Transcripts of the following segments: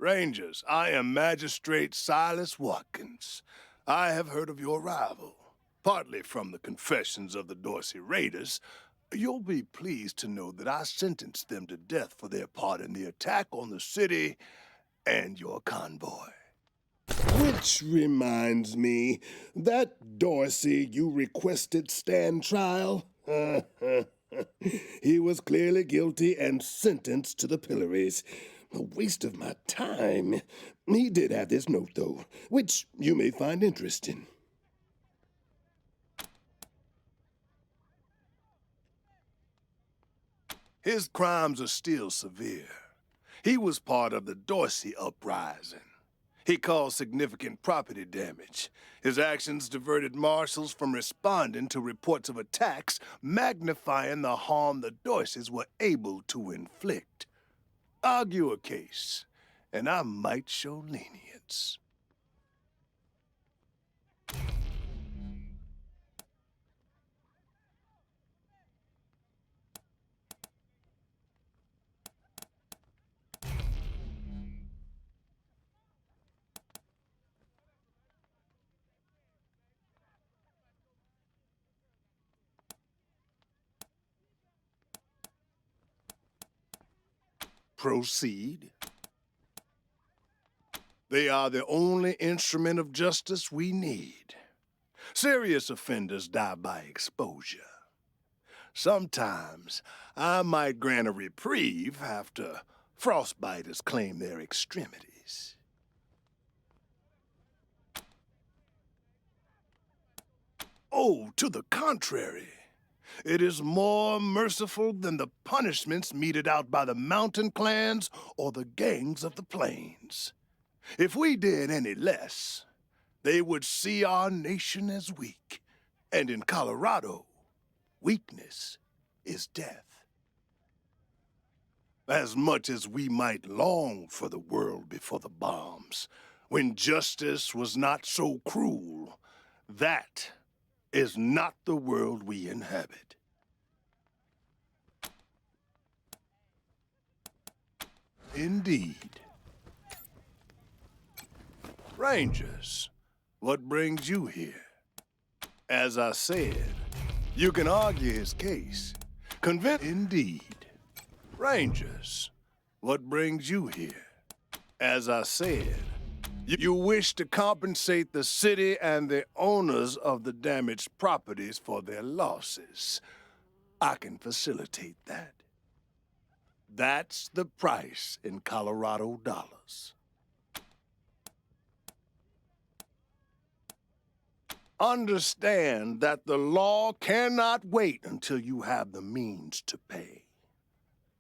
Rangers, I am Magistrate Silas Watkins. I have heard of your arrival, partly from the confessions of the Dorsey Raiders. You'll be pleased to know that I sentenced them to death for their part in the attack on the city and your convoy. Which reminds me, that Dorsey you requested stand trial? He was clearly guilty and sentenced to the pillories. A waste of my time. He did have this note, though, which you may find interesting. His crimes are still severe. He was part of the Dorsey uprising. He caused significant property damage. His actions diverted marshals from responding to reports of attacks, magnifying the harm the Dorseys were able to inflict. Argue a case, and I might show lenience. Proceed. They are the only instrument of justice we need. Serious offenders die by exposure. Sometimes I might grant a reprieve after frostbiters claim their extremities. Oh, to the contrary. It is more merciful than the punishments meted out by the mountain clans or the gangs of the plains. If we did any less, they would see our nation as weak. And in Colorado, weakness is death. As much as we might long for the world before the bombs, when justice was not so cruel, that is not the world we inhabit. Indeed. Rangers, what brings you here? As I said, you can argue his case. Indeed. Rangers, what brings you here? As I said, you wish to compensate the city and the owners of the damaged properties for their losses. I can facilitate that. That's the price in Colorado dollars. Understand that the law cannot wait until you have the means to pay.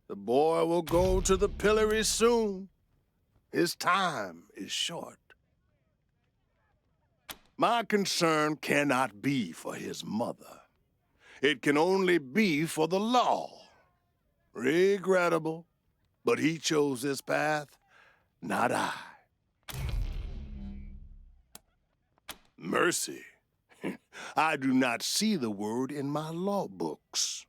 The boy will go to the pillory soon. His time is short. My concern cannot be for his mother. It can only be for the law. Regrettable, but he chose this path, not I. Mercy. I do not see the word in my law books.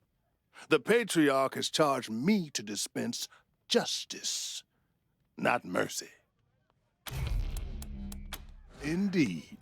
The Patriarch has charged me to dispense justice, not mercy. Indeed.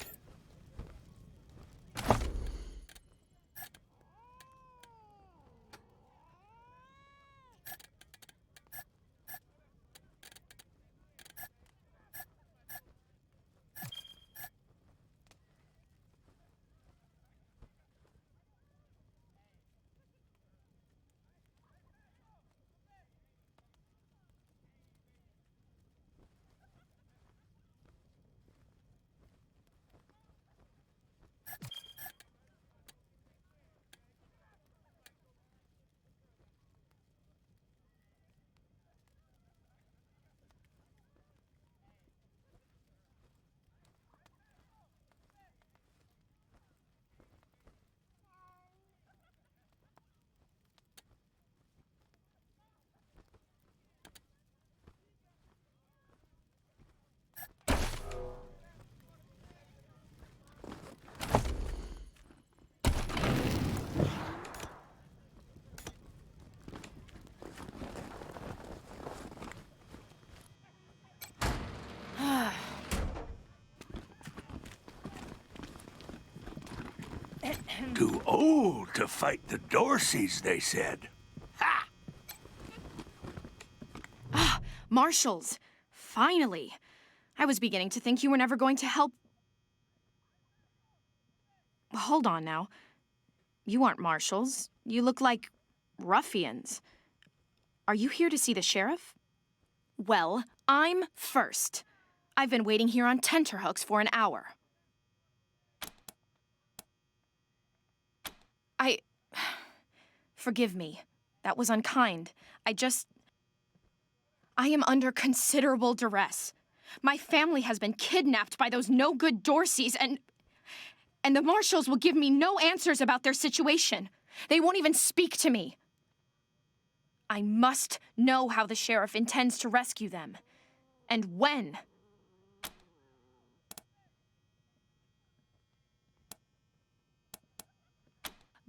Too old to fight the Dorseys, they said. Ha! Ah, Marshals! Finally! I was beginning to think you were never going to help. Hold on now. You aren't marshals. You look like ruffians. Are you here to see the sheriff? Well, I'm first. I've been waiting here on tenterhooks for an hour. Forgive me. That was unkind. I am under considerable duress. My family has been kidnapped by those no-good Dorseys, and the marshals will give me no answers about their situation. They won't even speak to me. I must know how the sheriff intends to rescue them, and when.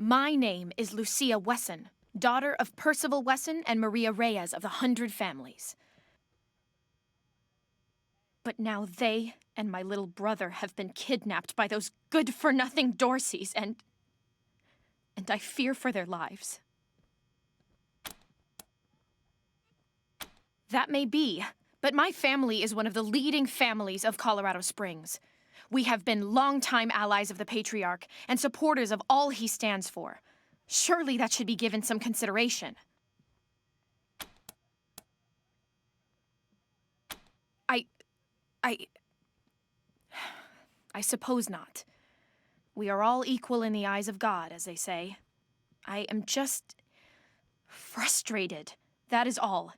My name is Lucia Wesson, daughter of Percival Wesson and Maria Reyes of the 100 Families. But now they and my little brother have been kidnapped by those good-for-nothing Dorseys, and I fear for their lives. That may be, but my family is one of the leading families of Colorado Springs. We have been longtime allies of the Patriarch and supporters of all he stands for. Surely that should be given some consideration. I suppose not. We are all equal in the eyes of God, as they say. I am just frustrated. That is all.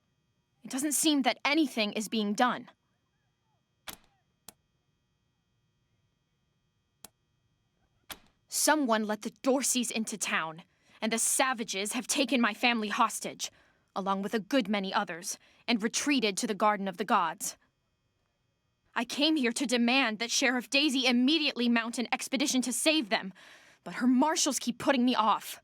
It doesn't seem that anything is being done. Someone let the Dorseys into town, and the savages have taken my family hostage, along with a good many others, and retreated to the Garden of the Gods. I came here to demand that Sheriff Daisy immediately mount an expedition to save them, but her marshals keep putting me off.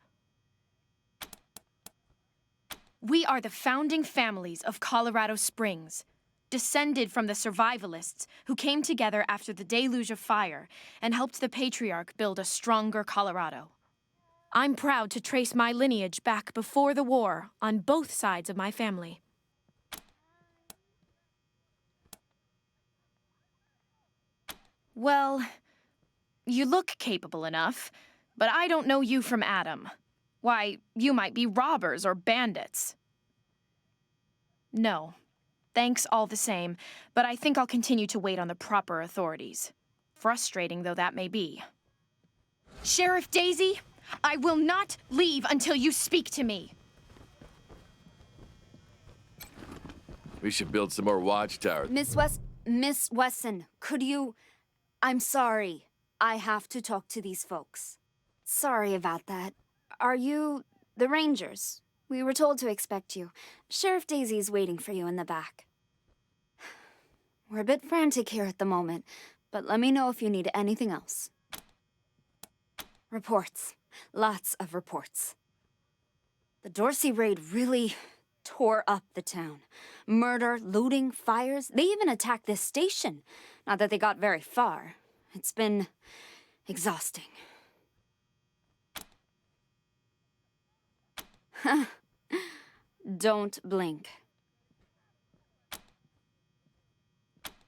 We are the founding families of Colorado Springs, descended from the survivalists who came together after the deluge of fire and helped the Patriarch build a stronger Colorado. I'm proud to trace my lineage back before the war on both sides of my family. Well, you look capable enough, but I don't know you from Adam. Why, you might be robbers or bandits. No. Thanks all the same, but I think I'll continue to wait on the proper authorities. Frustrating though that may be. Sheriff Daisy, I will not leave until you speak to me. We should build some more watchtowers. Miss Wesson, could you... I'm sorry. I have to talk to these folks. Sorry about that. Are you the Rangers? We were told to expect you. Sheriff Daisy's waiting for you in the back. We're a bit frantic here at the moment, but let me know if you need anything else. Reports. Lots of reports. The Dorsey raid really tore up the town. Murder, looting, fires. They even attacked this station. Not that they got very far. It's been exhausting. Don't blink.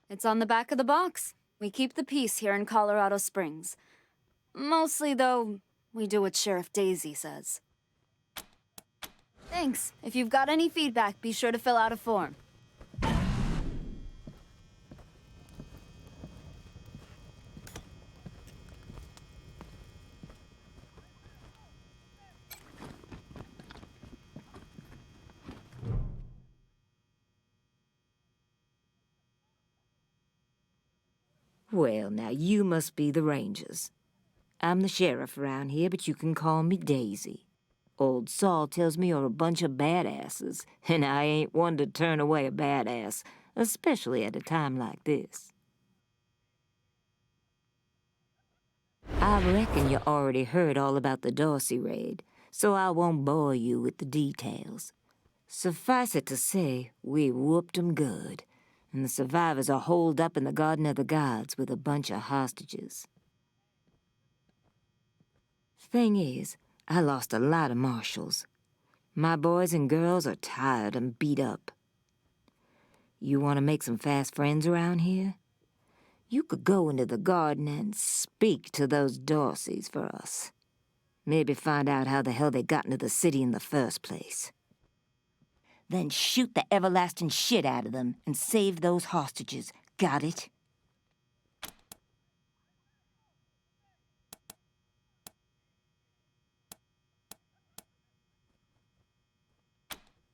It's on the back of the box. We keep the peace here in Colorado Springs. Mostly, though, we do what Sheriff Daisy says. Thanks. If you've got any feedback, be sure to fill out a form. Well, now you must be the Rangers. I'm the sheriff around here, but you can call me Daisy. Old Saul tells me you're a bunch of badasses, and I ain't one to turn away a badass, especially at a time like this. I reckon you already heard all about the Dorsey raid, so I won't bore you with the details. Suffice it to say, we whooped 'em good, and the survivors are holed up in the Garden of the Gods with a bunch of hostages. Thing is, I lost a lot of marshals. My boys and girls are tired and beat up. You want to make some fast friends around here? You could go into the garden and speak to those Dorseys for us. Maybe find out how the hell they got into the city in the first place. Then shoot the everlasting shit out of them and save those hostages. Got it?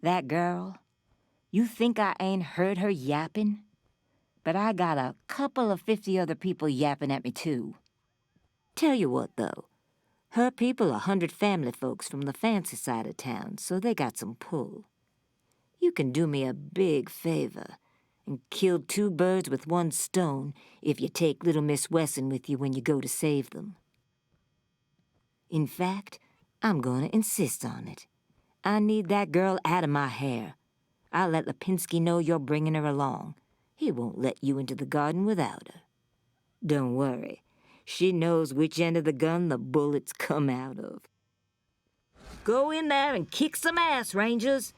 That girl, you think I ain't heard her yapping? But I got a couple of 50 other people yapping at me too. Tell you what, though. Her people are 100 family folks from the fancy side of town, so they got some pull. You can do me a big favor and kill 2 birds with 1 stone if you take little Miss Wesson with you when you go to save them. In fact, I'm gonna insist on it. I need that girl out of my hair. I'll let Lipinski know you're bringing her along. He won't let you into the garden without her. Don't worry. She knows which end of the gun the bullets come out of. Go in there and kick some ass, Rangers.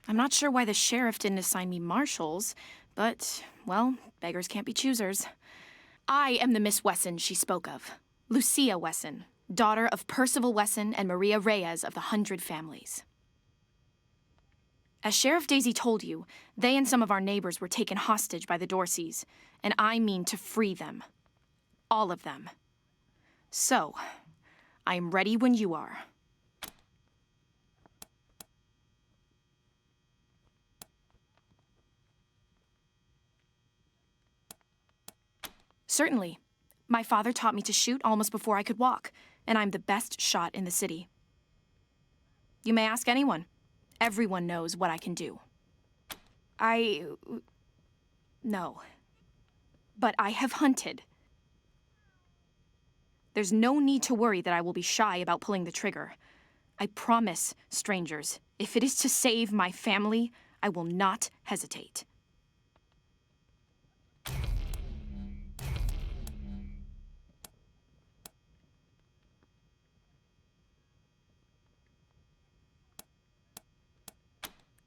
I'm not sure why the sheriff didn't assign me marshals, but, well, beggars can't be choosers. I am the Miss Wesson she spoke of. Lucia Wesson, daughter of Percival Wesson and Maria Reyes of the 100 Families. As Sheriff Daisy told you, they and some of our neighbors were taken hostage by the Dorseys, and I mean to free them. All of them. So, I am ready when you are. Certainly. My father taught me to shoot almost before I could walk, and I'm the best shot in the city. You may ask anyone. Everyone knows what I can do. No. But I have hunted. There's no need to worry that I will be shy about pulling the trigger. I promise, strangers, if it is to save my family, I will not hesitate.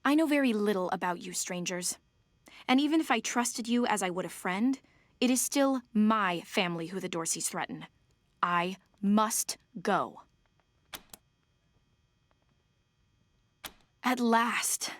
I know very little about you, strangers. And even if I trusted you as I would a friend, it is still my family who the Dorseys threaten. I must go. At last.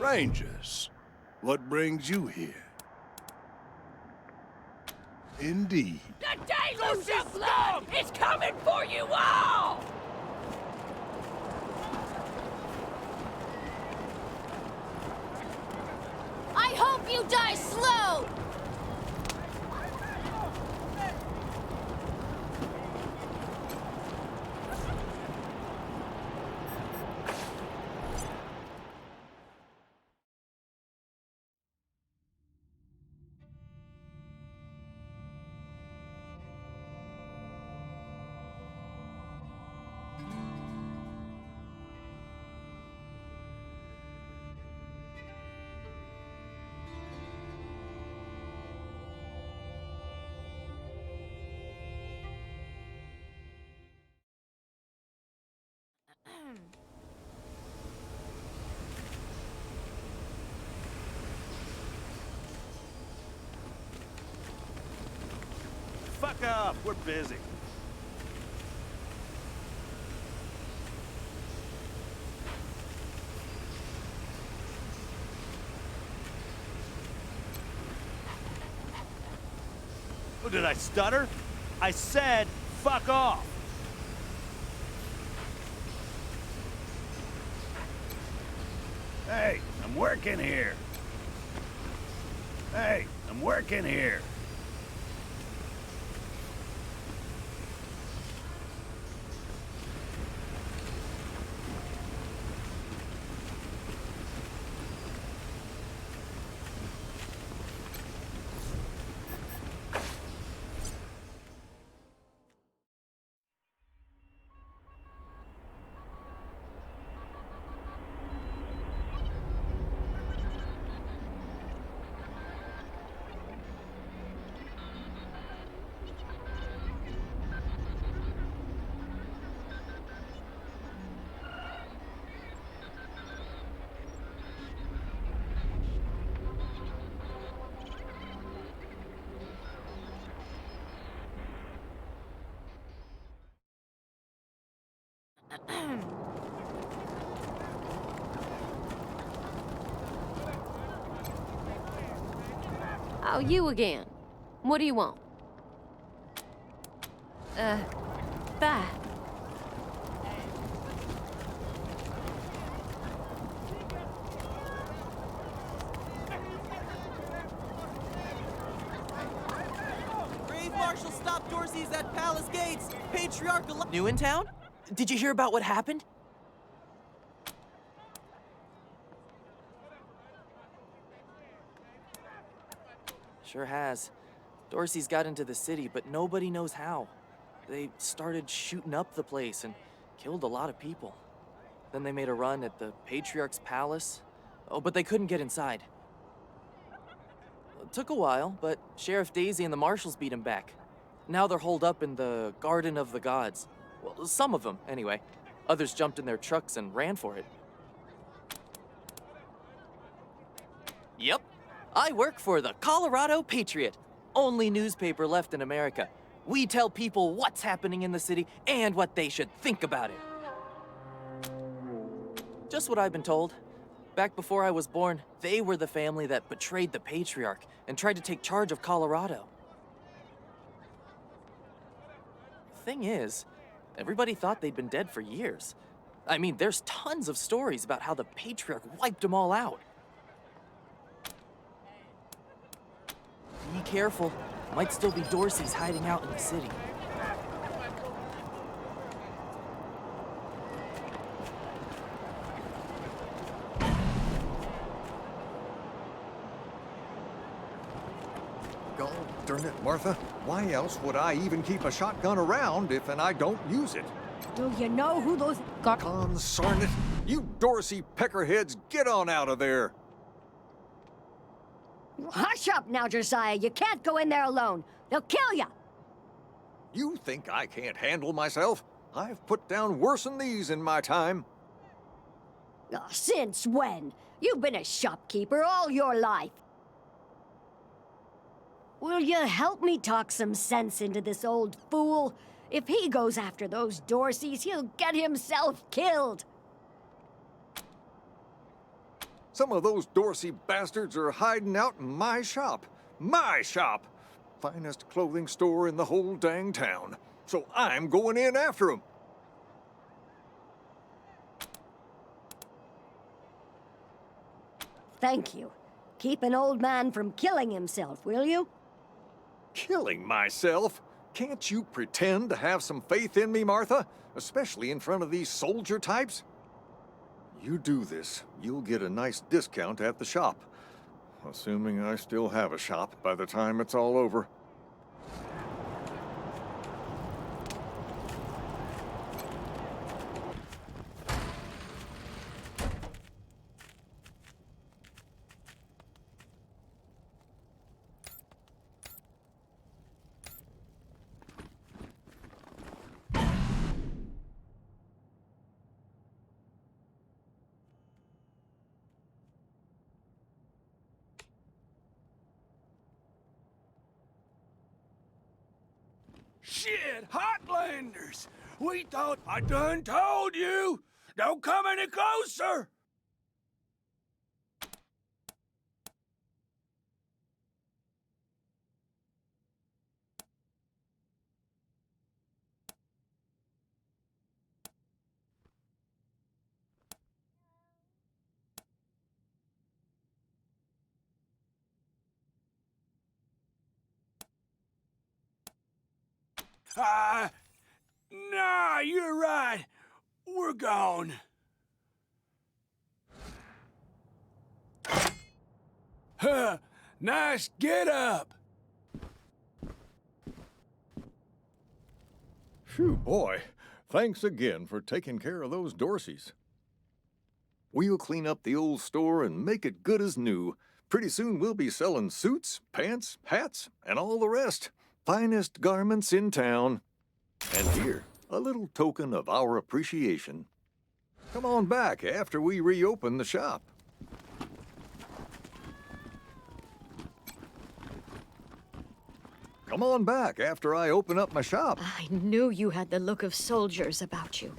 Rangers, what brings you here? Indeed. The deluge of blood is coming for you all! I hope you die slow! Fuck off, we're busy. Oh, did I stutter? I said, fuck off. Hey, I'm working here. Hey, I'm working here. Oh, you again. What do you want? Bye. Brave Marshal stopped Dorsey's at Palace Gates. Patriarchal... New in town? Did you hear about what happened? Sure has. Dorsey's got into the city, but nobody knows how. They started shooting up the place and killed a lot of people. Then they made a run at the Patriarch's palace. Oh, but they couldn't get inside. It took a while, but Sheriff Daisy and the marshals beat him back. Now they're holed up in the Garden of the Gods. Well, some of them, anyway. Others jumped in their trucks and ran for it. Yep. I work for the Colorado Patriot, only newspaper left in America. We tell people what's happening in the city and what they should think about it. Just what I've been told. Back before I was born, they were the family that betrayed the Patriarch and tried to take charge of Colorado. Thing is, everybody thought they'd been dead for years. I mean, there's tons of stories about how the Patriarch wiped them all out. Be careful. Might still be Dorsey's hiding out in the city. God darn it, Martha. Why else would I even keep a shotgun around if I don't use it? Do you know who those... Consarn it. You Dorsey peckerheads, get on out of there. Hush up now, Josiah. You can't go in there alone. They'll kill you. You think I can't handle myself? I've put down worse than these in my time. Oh, since when? You've been a shopkeeper all your life. Will you help me talk some sense into this old fool? If he goes after those Dorseys, he'll get himself killed. Some of those Dorsey bastards are hiding out in my shop. My shop! Finest clothing store in the whole dang town. So I'm going in after them. Thank you. Keep an old man from killing himself, will you? Killing myself? Can't you pretend to have some faith in me, Martha? Especially in front of these soldier types? You do this, you'll get a nice discount at the shop. Assuming I still have a shop by the time it's all over. Shit, Hotlanders! We thought I done told you! Don't come any closer! Nah, you're right. We're gone. Huh, nice get up. Phew, boy. Thanks again for taking care of those Dorseys. We'll clean up the old store and make it good as new. Pretty soon we'll be selling suits, pants, hats, and all the rest. Finest garments in town. And here, a little token of our appreciation. Come on back after we reopen the shop. Come on back after I open up my shop. I knew you had the look of soldiers about you.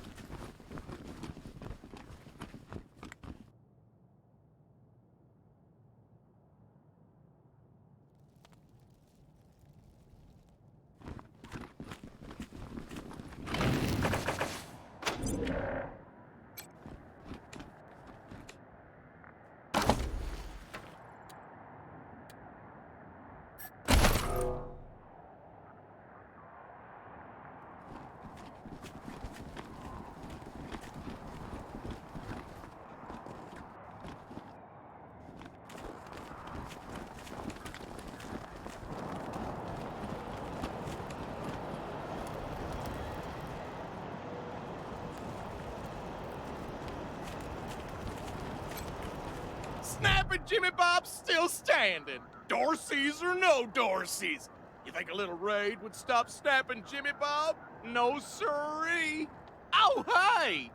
Snap and Jimmy Bob's still standing. Dorseys or no Dorseys. You think a little raid would stop Snap and Jimmy Bob? No siree. Oh, hey!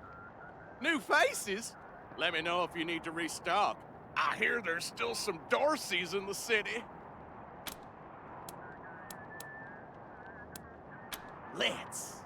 New faces? Let me know if you need to restock. I hear there's still some Dorseys in the city. Let's.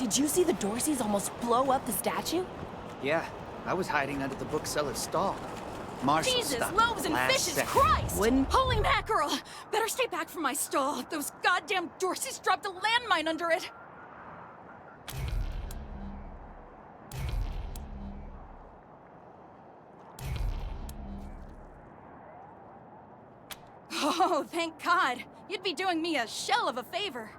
Did you see the Dorseys almost blow up the statue? Yeah, I was hiding under the bookseller's stall. Marshall Jesus, stopped loaves and last fishes, second. Christ! Holy mackerel! Better stay back from my stall. Those goddamn Dorseys dropped a landmine under it. Oh, thank God. You'd be doing me a shell of a favor.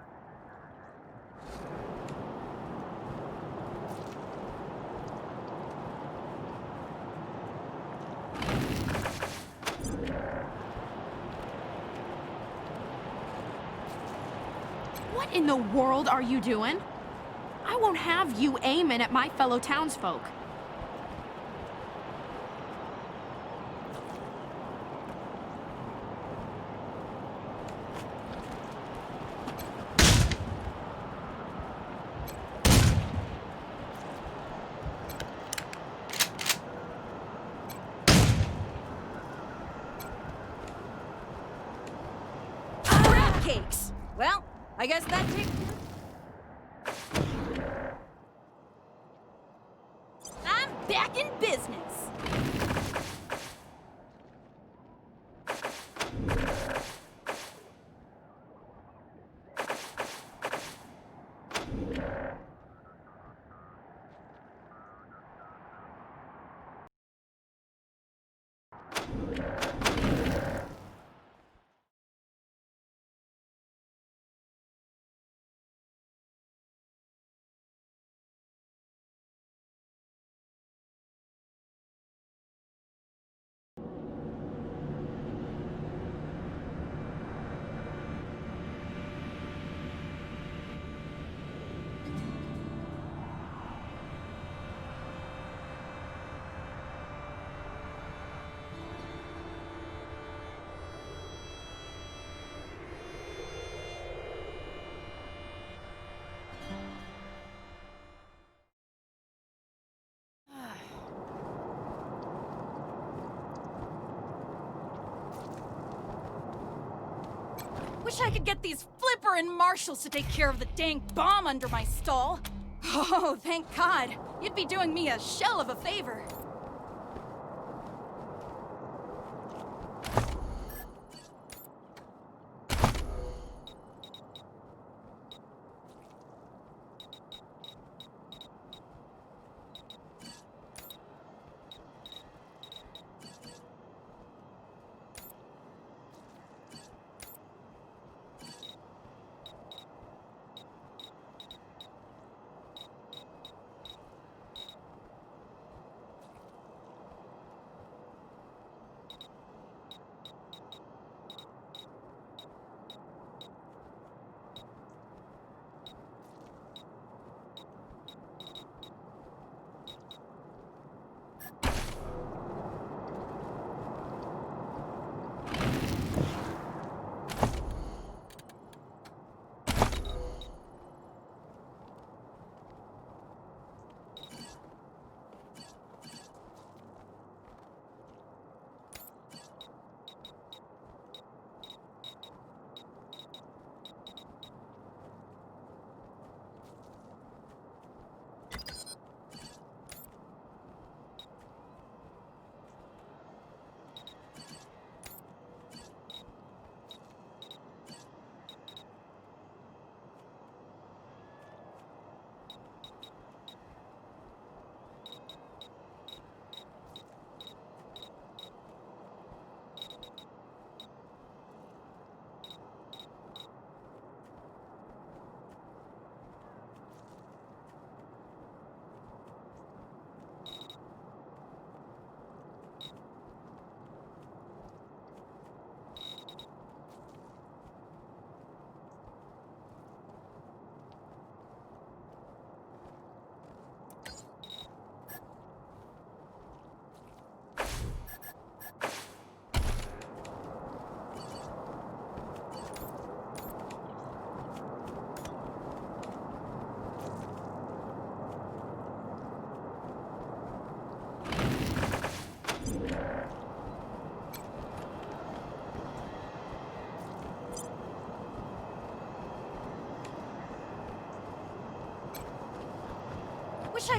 What in the world are you doing? I won't have you aiming at my fellow townsfolk. Crab cakes! Well, I guess that takes... I'm back in business! Wish I could get these Flipper and Marshals to take care of the dang bomb under my stall. Oh, thank God. You'd be doing me a shell of a favor.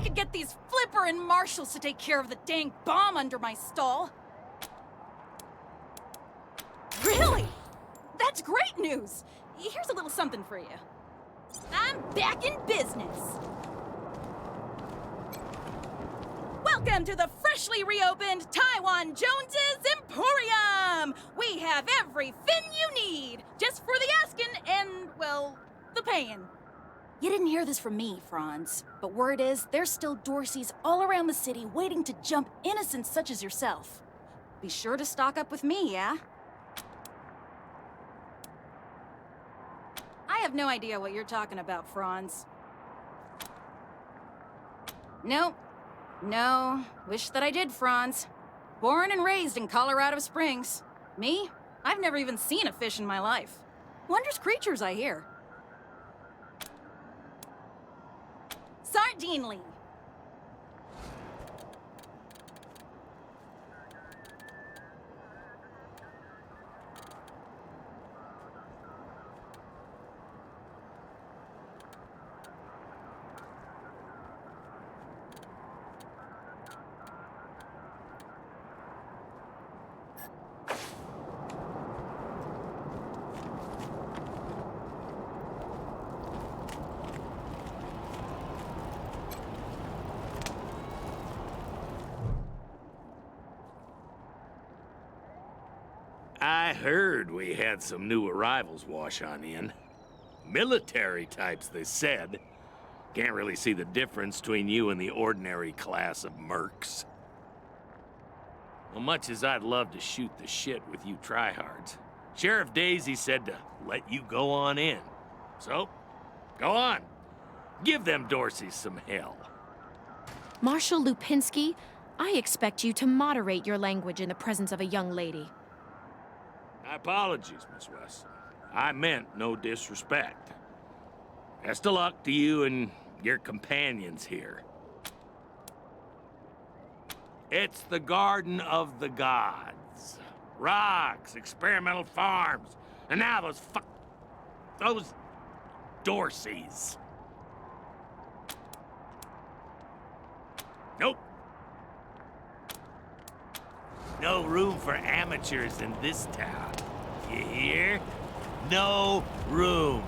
could get these Flipper and Marshals to take care of the dang bomb under my stall. Really? That's great news! Here's a little something for you. I'm back in business. Welcome to the freshly reopened Taiwan Jones's Emporium! We have every fin you need, just for the asking and, well, the paying. You didn't hear this from me, Franz, but word is there's still Dorseys all around the city waiting to jump innocents such as yourself. Be sure to stock up with me, yeah? I have no idea what you're talking about, Franz. Nope. No, wish that I did, Franz. Born and raised in Colorado Springs. Me? I've never even seen a fish in my life. Wondrous creatures, I hear. Sardinely. I heard we had some new arrivals wash on in. Military types, they said. Can't really see the difference between you and the ordinary class of mercs. Well, much as I'd love to shoot the shit with you tryhards, Sheriff Daisy said to let you go on in. So, go on. Give them Dorseys some hell. Marshal Lupinski, I expect you to moderate your language in the presence of a young lady. My apologies, Miss Wesson. I meant no disrespect. Best of luck to you and your companions here. It's the Garden of the Gods. Rocks, experimental farms, and now those Dorseys. Nope. No room for amateurs in this town. You hear? No room.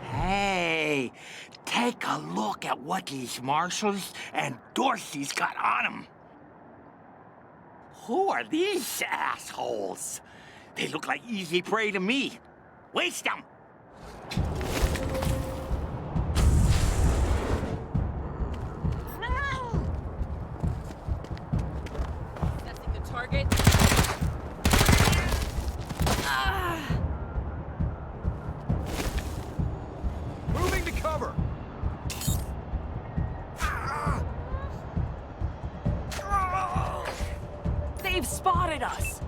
Hey, take a look at what these Marshals and Dorseys got on them. Who are these assholes? They look like easy prey to me. Waste them! Assessing the target. Moving to cover. They've spotted us!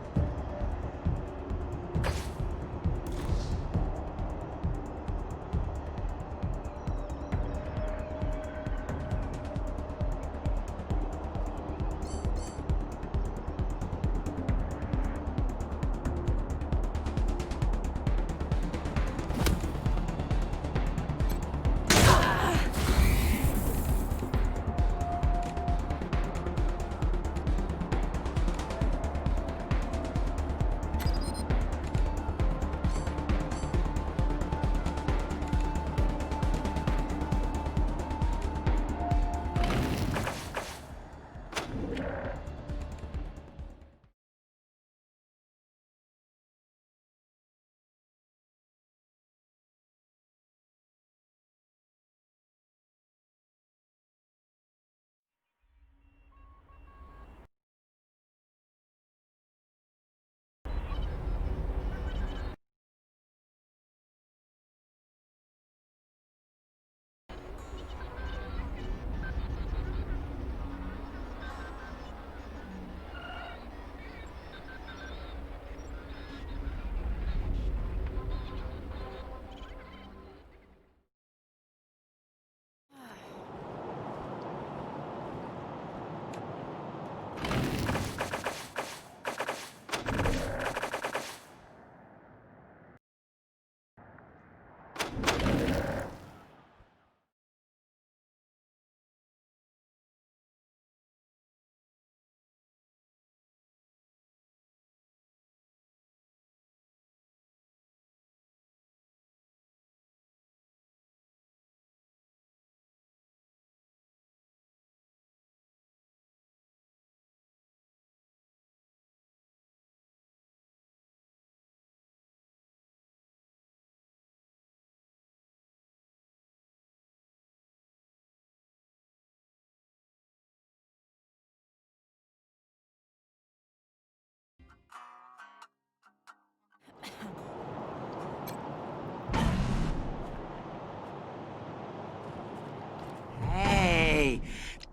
Hey,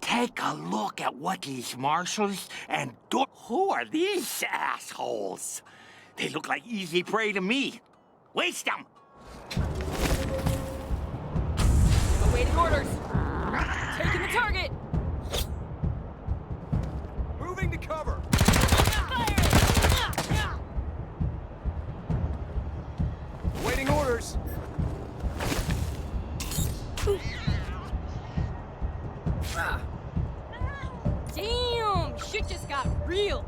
take a look at what these marshals and who are these assholes? They look like easy prey to me. Waste them! Awaiting orders! Taking the target! Moving to cover! Waiting orders! Damn! Shit just got real!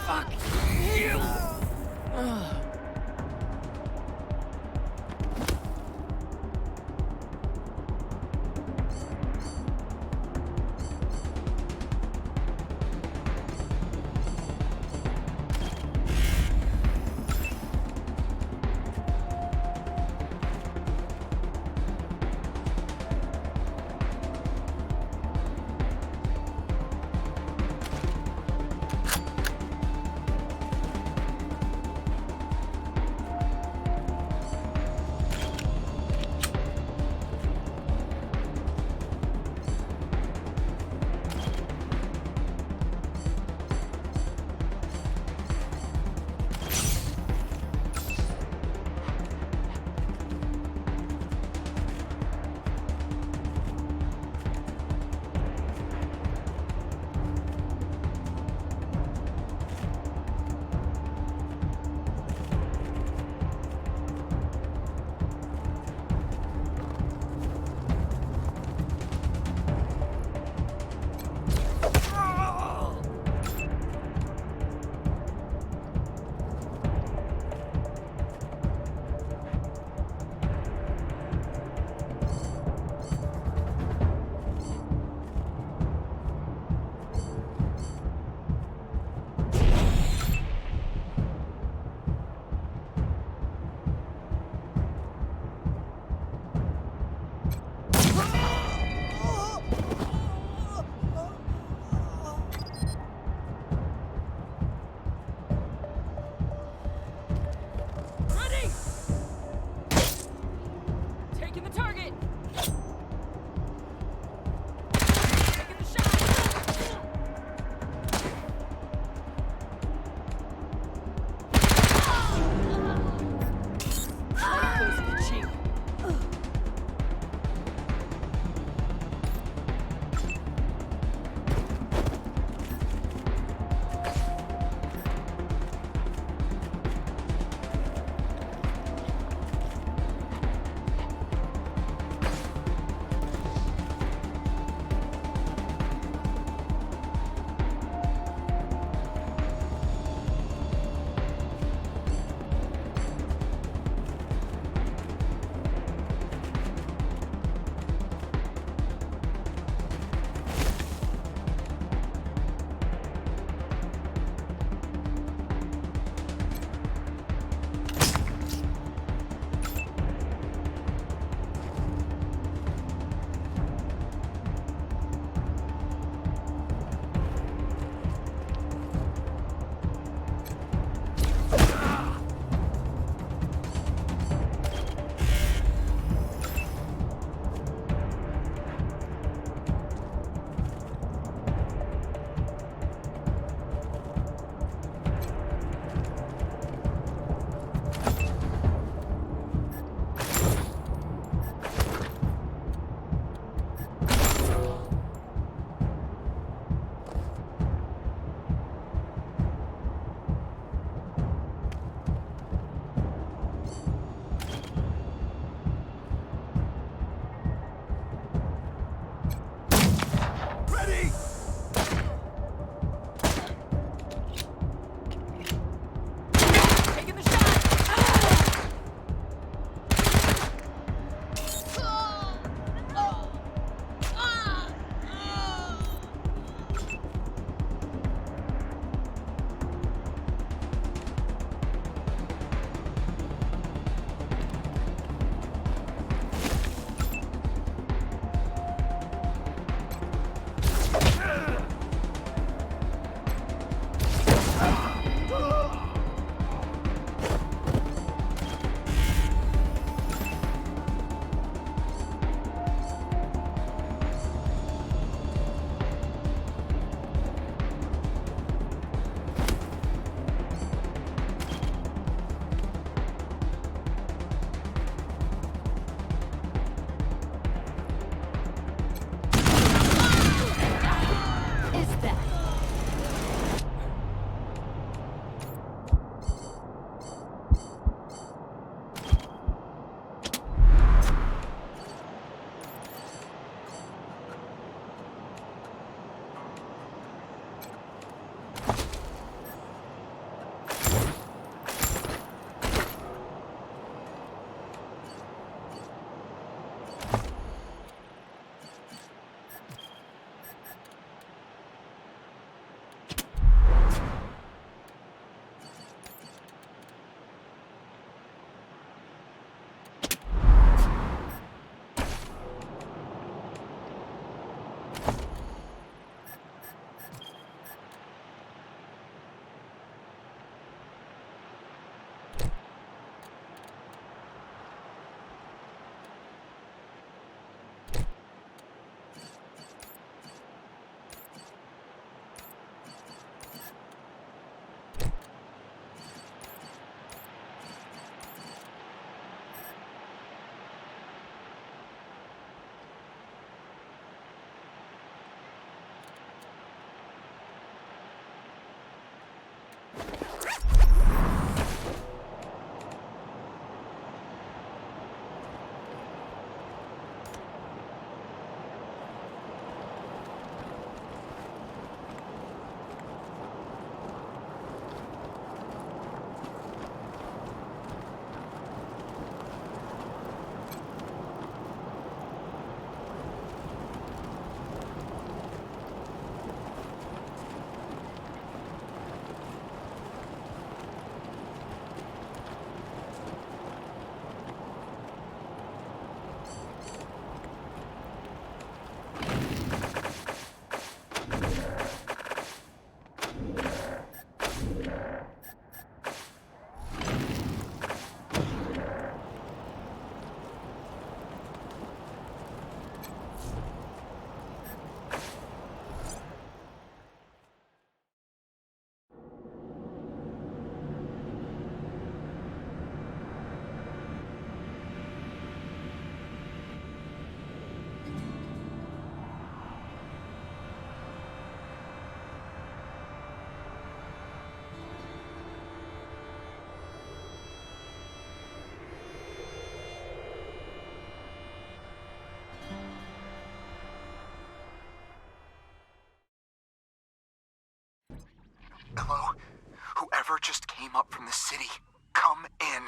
Fuck you! Hello? Whoever just came up from the city, come in.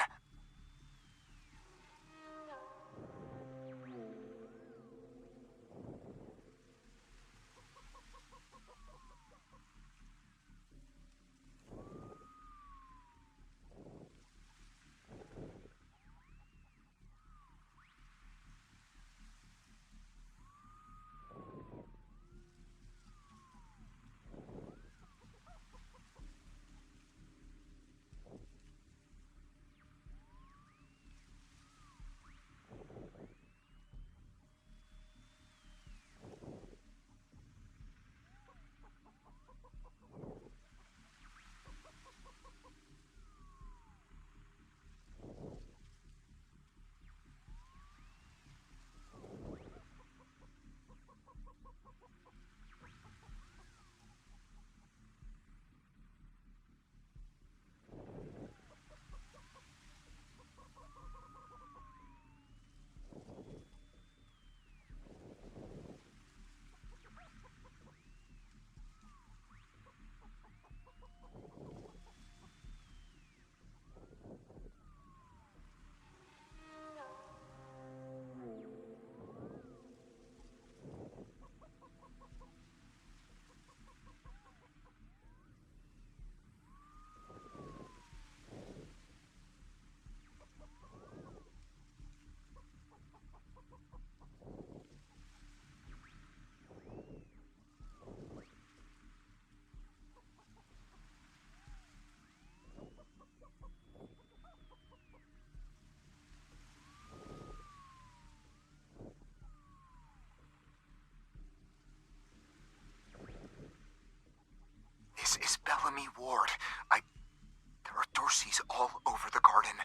This is Bellamy Ward. There are Dorseys all over the garden.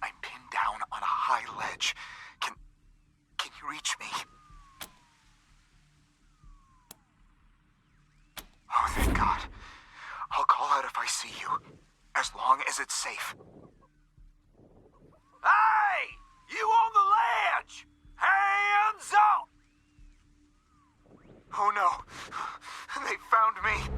I'm pinned down on a high ledge. Can you reach me? Oh, thank God. I'll call out if I see you, as long as it's safe. Hey! You on the ledge! Hands up! Oh no, they found me.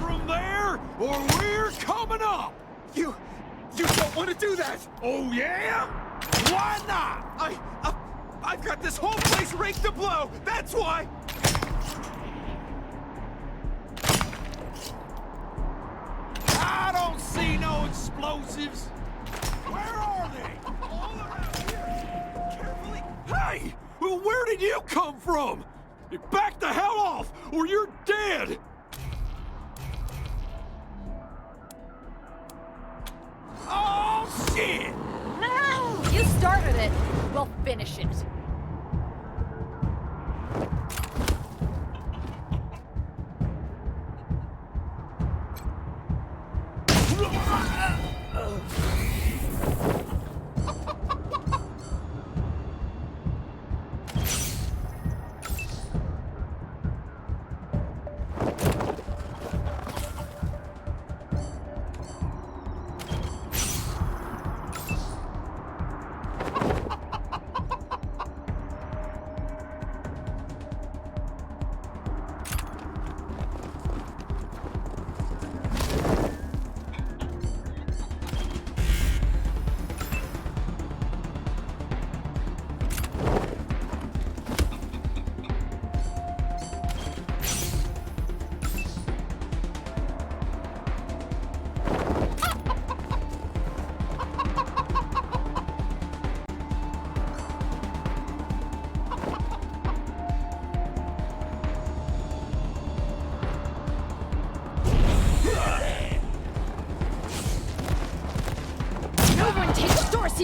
From there, or we're coming up! You don't want to do that! Oh, yeah? Why not? I've got this whole place rigged to blow! That's why! I don't see no explosives. Where are they? All around here. Carefully. Hey! Where did you come from? Back the hell off, or you're dead! Oh, shit! No! You started it. We'll finish it.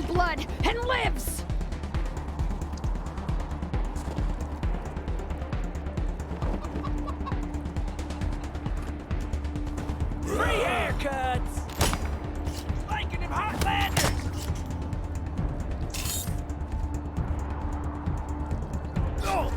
Blood and lives! Free haircuts! Liking them Hotlanders! Oh!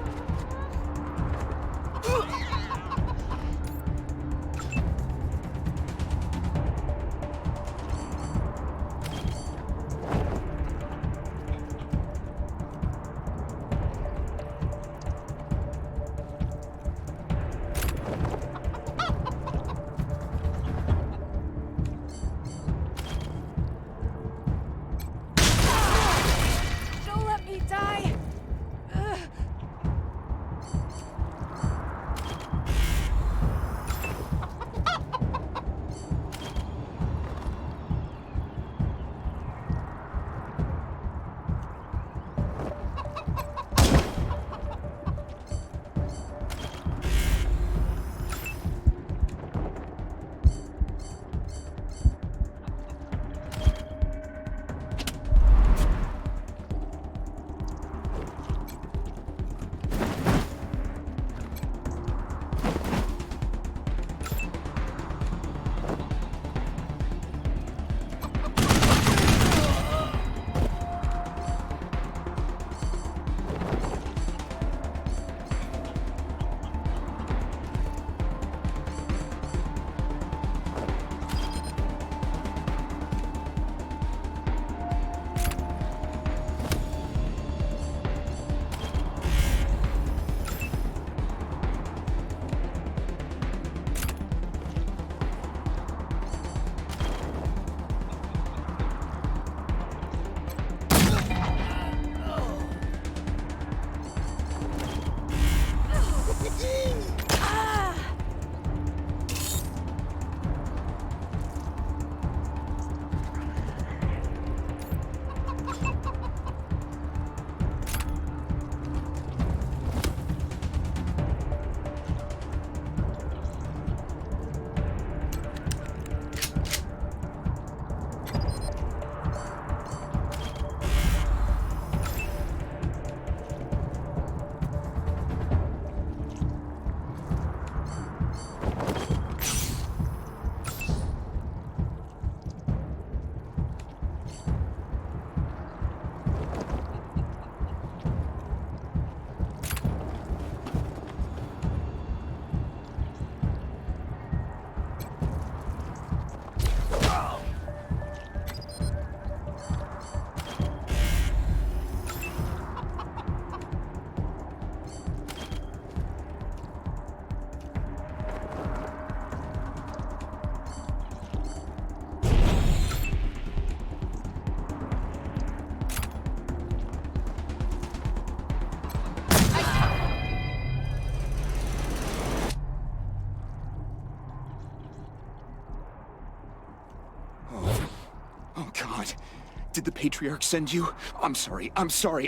Did the Patriarch send you? I'm sorry.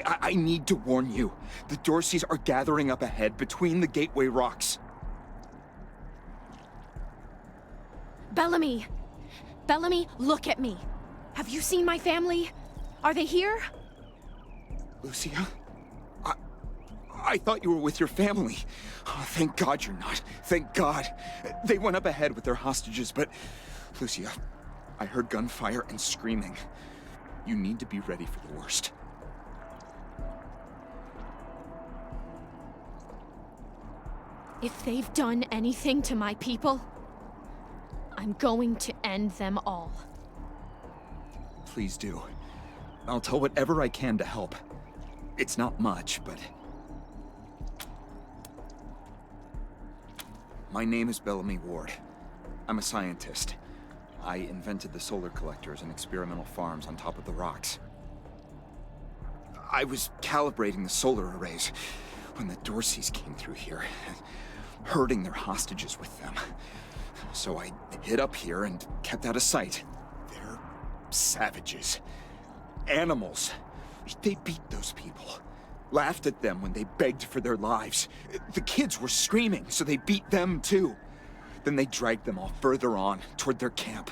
I need to warn you. The Dorseys are gathering up ahead between the Gateway Rocks. Bellamy! Bellamy, look at me. Have you seen my family? Are they here? Lucia? I thought you were with your family. Oh, thank God you're not. Thank God. They went up ahead with their hostages, but... Lucia, I heard gunfire and screaming. You need to be ready for the worst. If they've done anything to my people, I'm going to end them all. Please do. I'll tell whatever I can to help. It's not much, but... My name is Bellamy Ward. I'm a scientist. I invented the solar collectors and experimental farms on top of the rocks. I was calibrating the solar arrays when the Dorseys came through here, herding their hostages with them. So I hid up here and kept out of sight. They're savages. Animals. They beat those people. Laughed at them when they begged for their lives. The kids were screaming, so they beat them too. Then they dragged them all further on, toward their camp.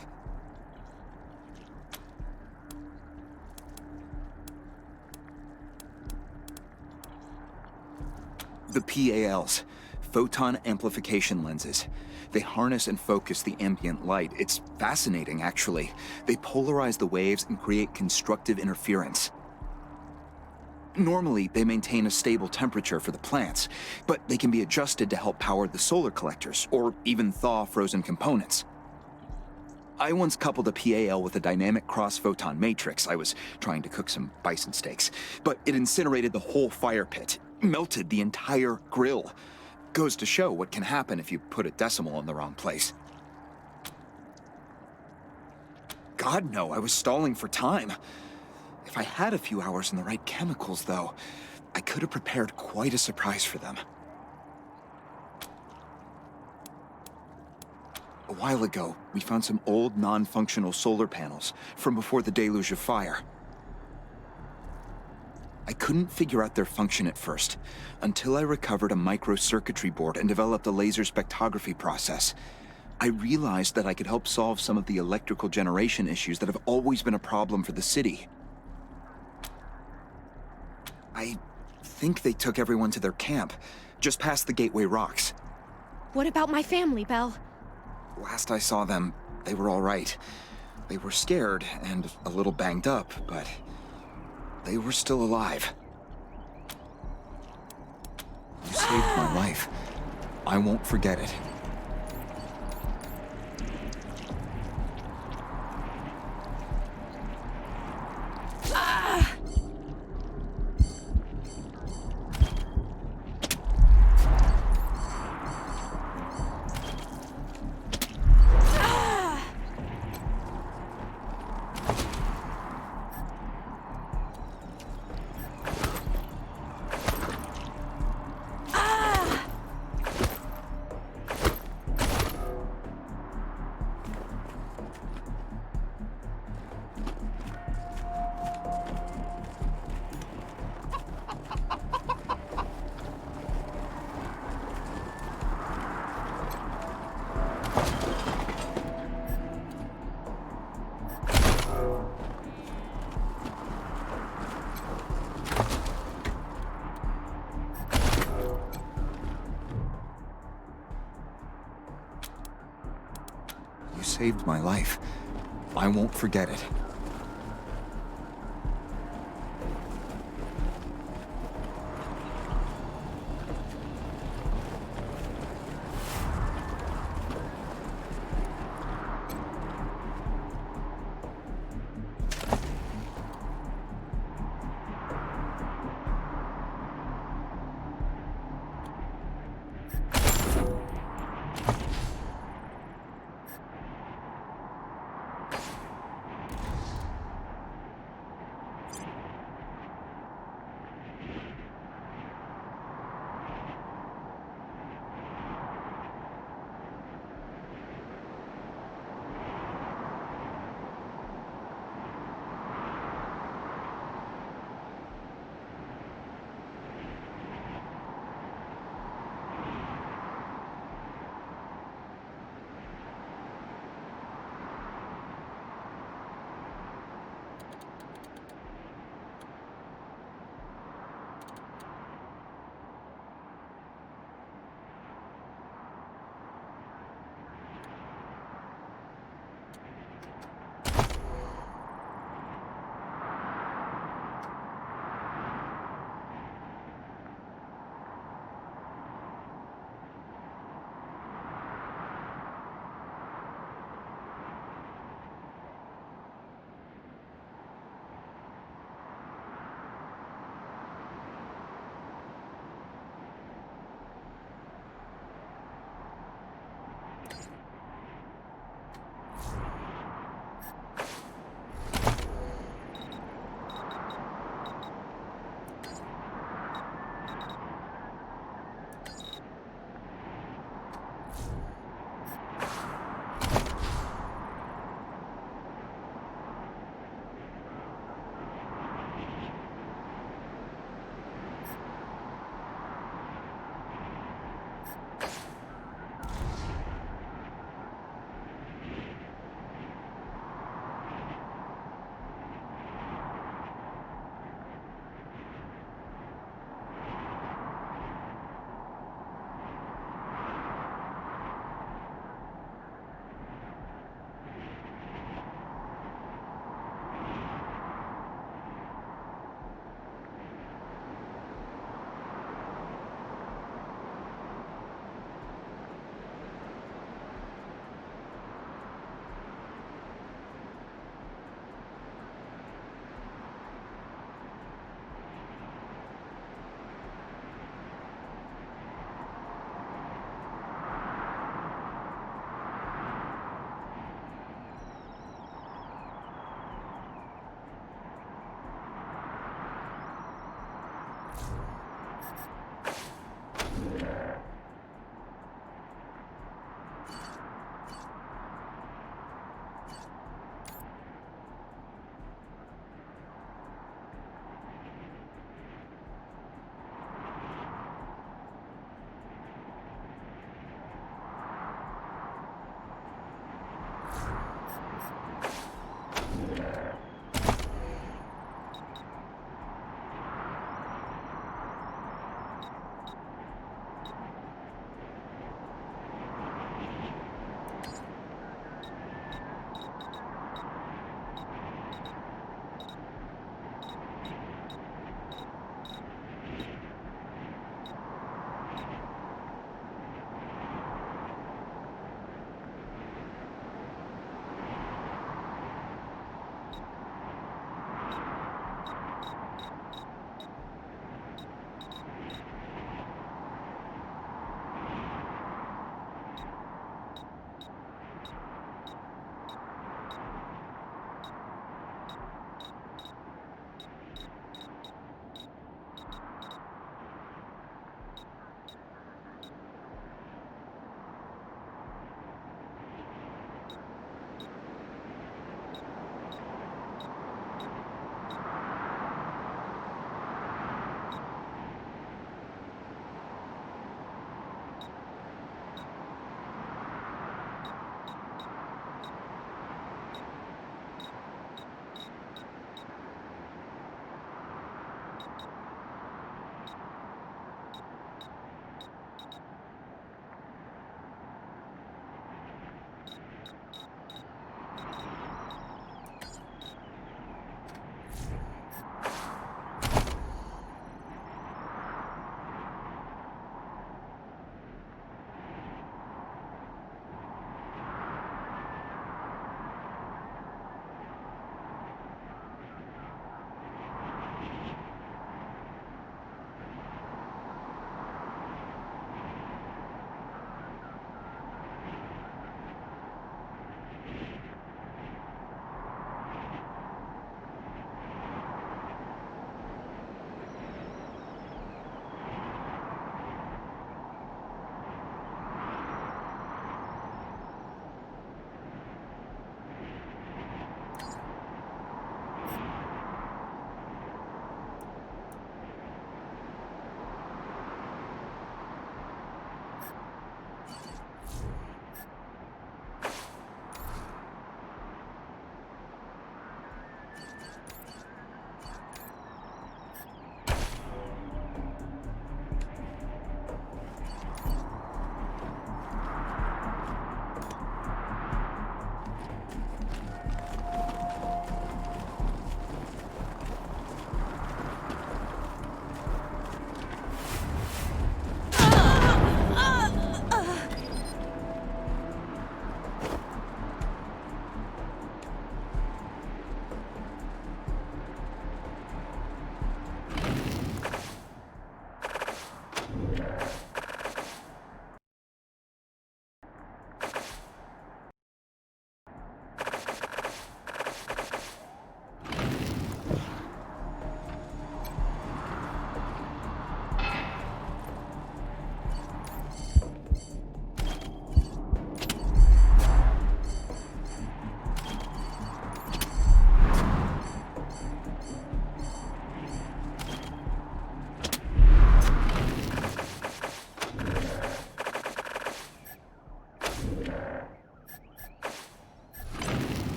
The PALs, photon amplification lenses. They harness and focus the ambient light. It's fascinating, actually. They polarize the waves and create constructive interference. Normally, they maintain a stable temperature for the plants, but they can be adjusted to help power the solar collectors, or even thaw frozen components. I once coupled a PAL with a dynamic cross-photon matrix. I was trying to cook some bison steaks, but it incinerated the whole fire pit, melted the entire grill. Goes to show what can happen if you put a decimal in the wrong place. God, no, I was stalling for time. If I had a few hours and the right chemicals, though, I could have prepared quite a surprise for them. A while ago, we found some old, non-functional solar panels from before the deluge of fire. I couldn't figure out their function at first, until I recovered a microcircuitry board and developed a laser spectrography process. I realized that I could help solve some of the electrical generation issues that have always been a problem for the city. I think they took everyone to their camp, just past the Gateway Rocks. What about my family, Belle? Last I saw them, they were all right. They were scared and a little banged up, but they were still alive. You saved my life. I won't forget it. You saved my life. I won't forget it.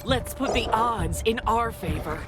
Let's put the odds in our favor.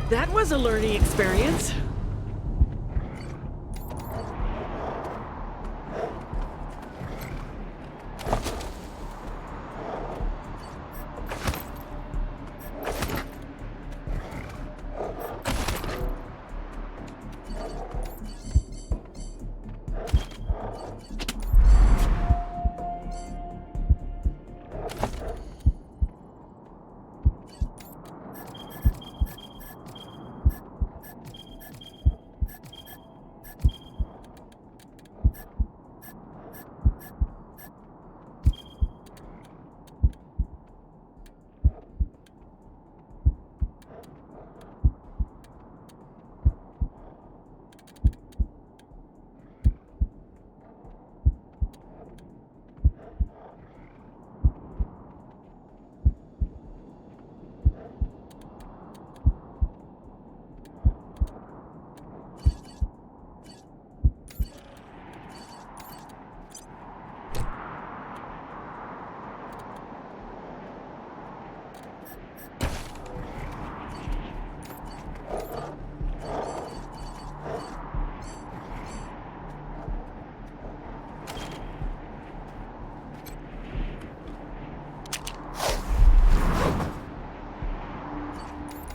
That was a learning experience.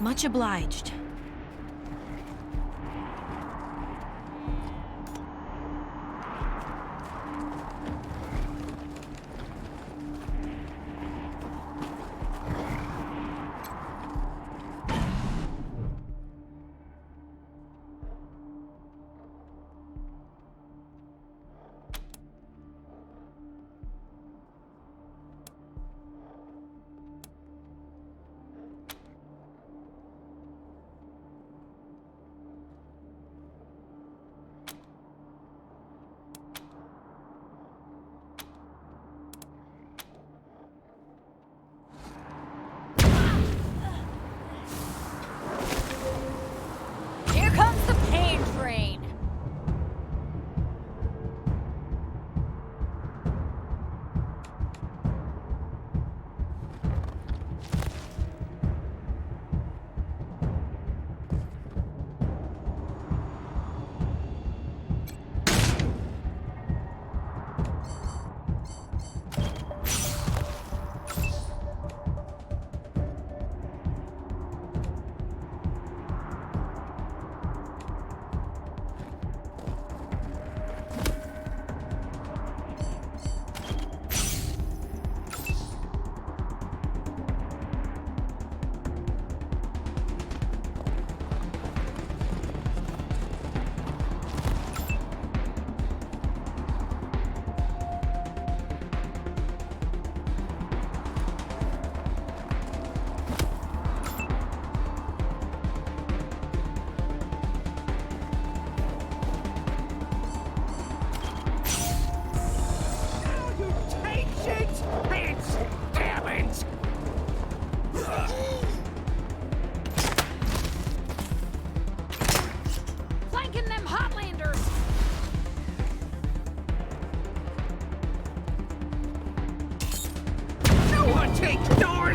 Much obliged.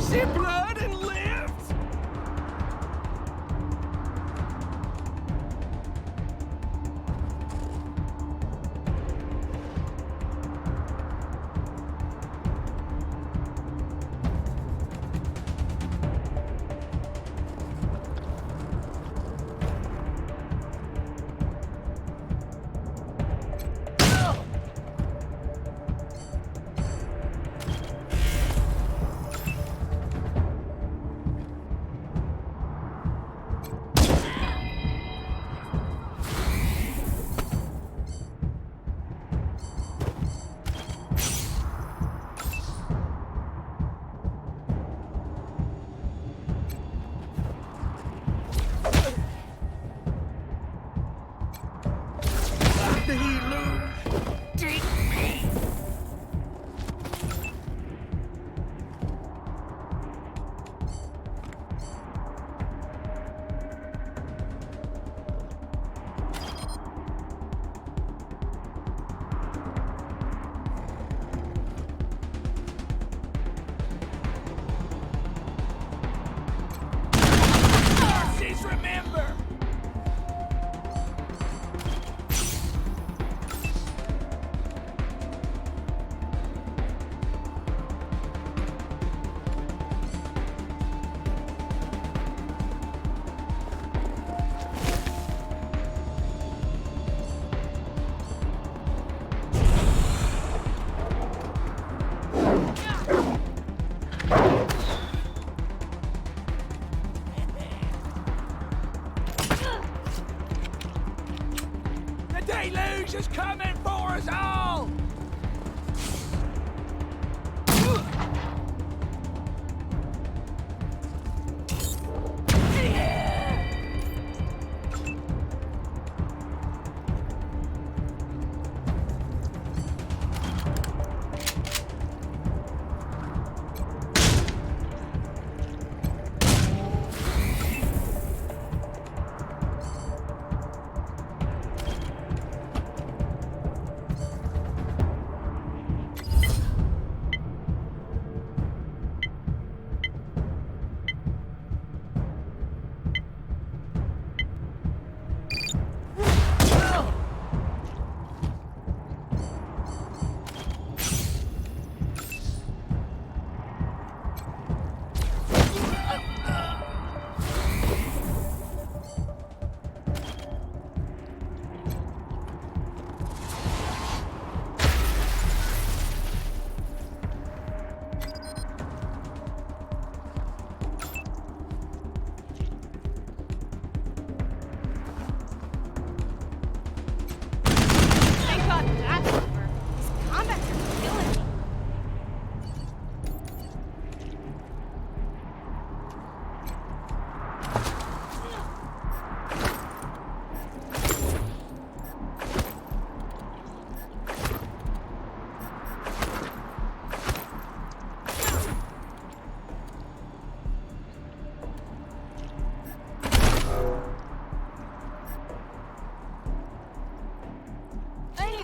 see blood and lived? deluge is coming for us all!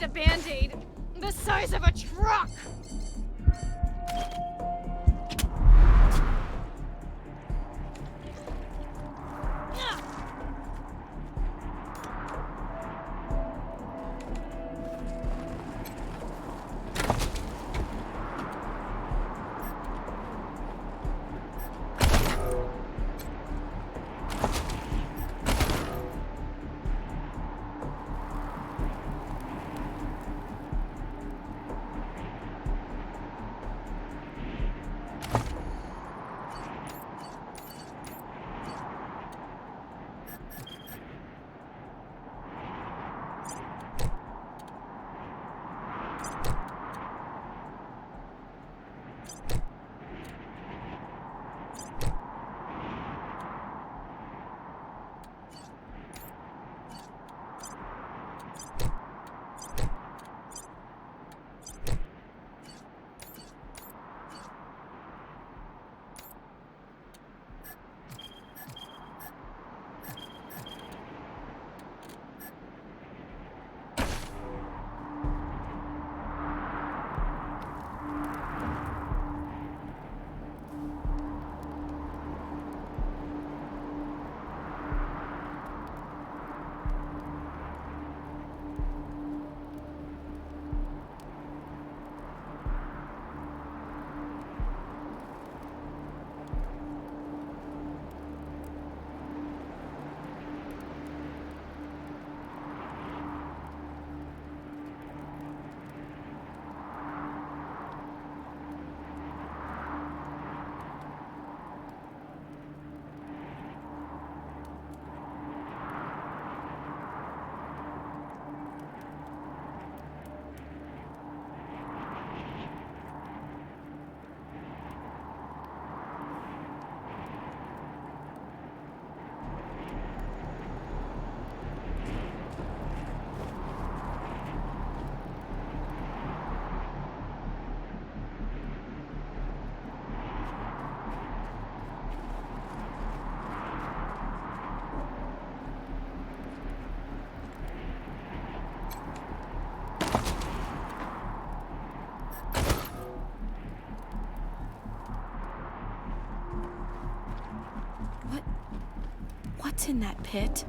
A band-aid the size of a truck! What's in that pit?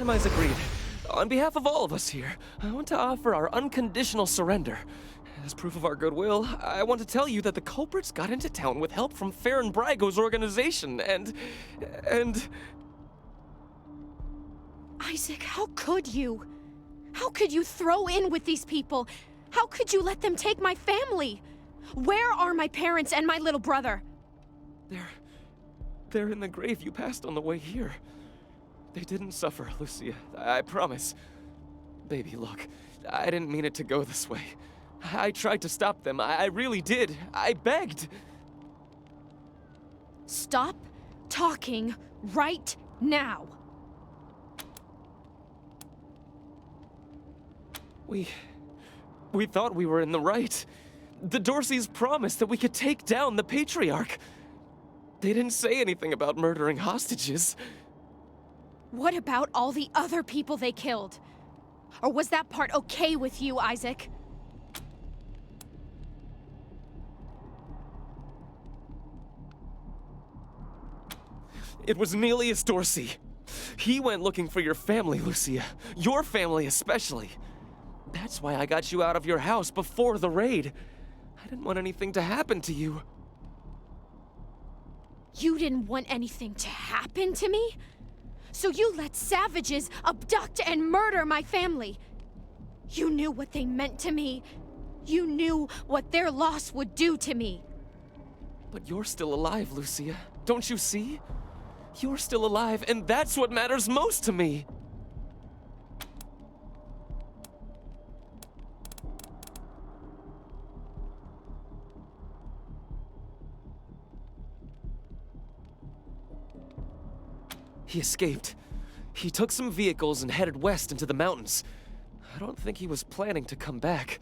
I'm Isaac Reed. On behalf of all of us here, I want to offer our unconditional surrender. As proof of our goodwill, I want to tell you that the culprits got into town with help from Farron Brygo's organization, and... Isaac, how could you? How could you throw in with these people? How could you let them take my family? Where are my parents and my little brother? They're in the grave you passed on the way here. They didn't suffer, Lucia. I promise. Baby, look. I didn't mean it to go this way. I tried to stop them. I really did. I begged. Stop talking right now. We thought we were in the right. The Dorseys promised that we could take down the Patriarch. They didn't say anything about murdering hostages. What about all the other people they killed? Or was that part okay with you, Isaac? It was Nelius Dorsey. He went looking for your family, Lucia. Your family especially. That's why I got you out of your house before the raid. I didn't want anything to happen to you. You didn't want anything to happen to me? So you let savages abduct and murder my family. You knew what they meant to me. You knew what their loss would do to me. But you're still alive, Lucia. Don't you see? You're still alive, and that's what matters most to me. He escaped. He took some vehicles and headed west into the mountains. I don't think he was planning to come back.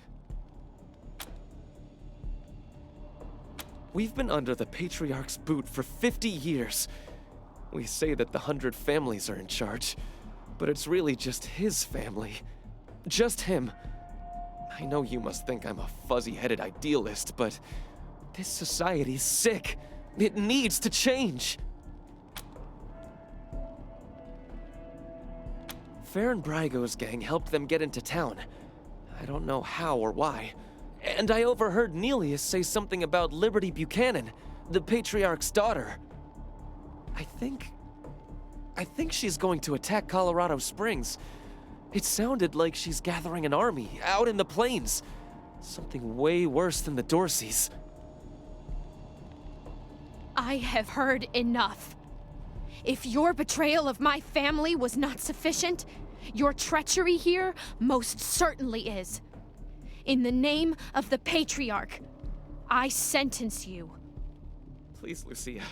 We've been under the Patriarch's boot for 50 years. We say that the 100 families are in charge, but it's really just his family. Just him. I know you must think I'm a fuzzy-headed idealist, but this society's sick. It needs to change. Farron Brygo's gang helped them get into town. I don't know how or why. And I overheard Nelius say something about Liberty Buchanan, the Patriarch's daughter. I think she's going to attack Colorado Springs. It sounded like she's gathering an army out in the plains. Something way worse than the Dorseys. I have heard enough. If your betrayal of my family was not sufficient, your treachery here most certainly is. In the name of the Patriarch, I sentence you. Please, Lucia.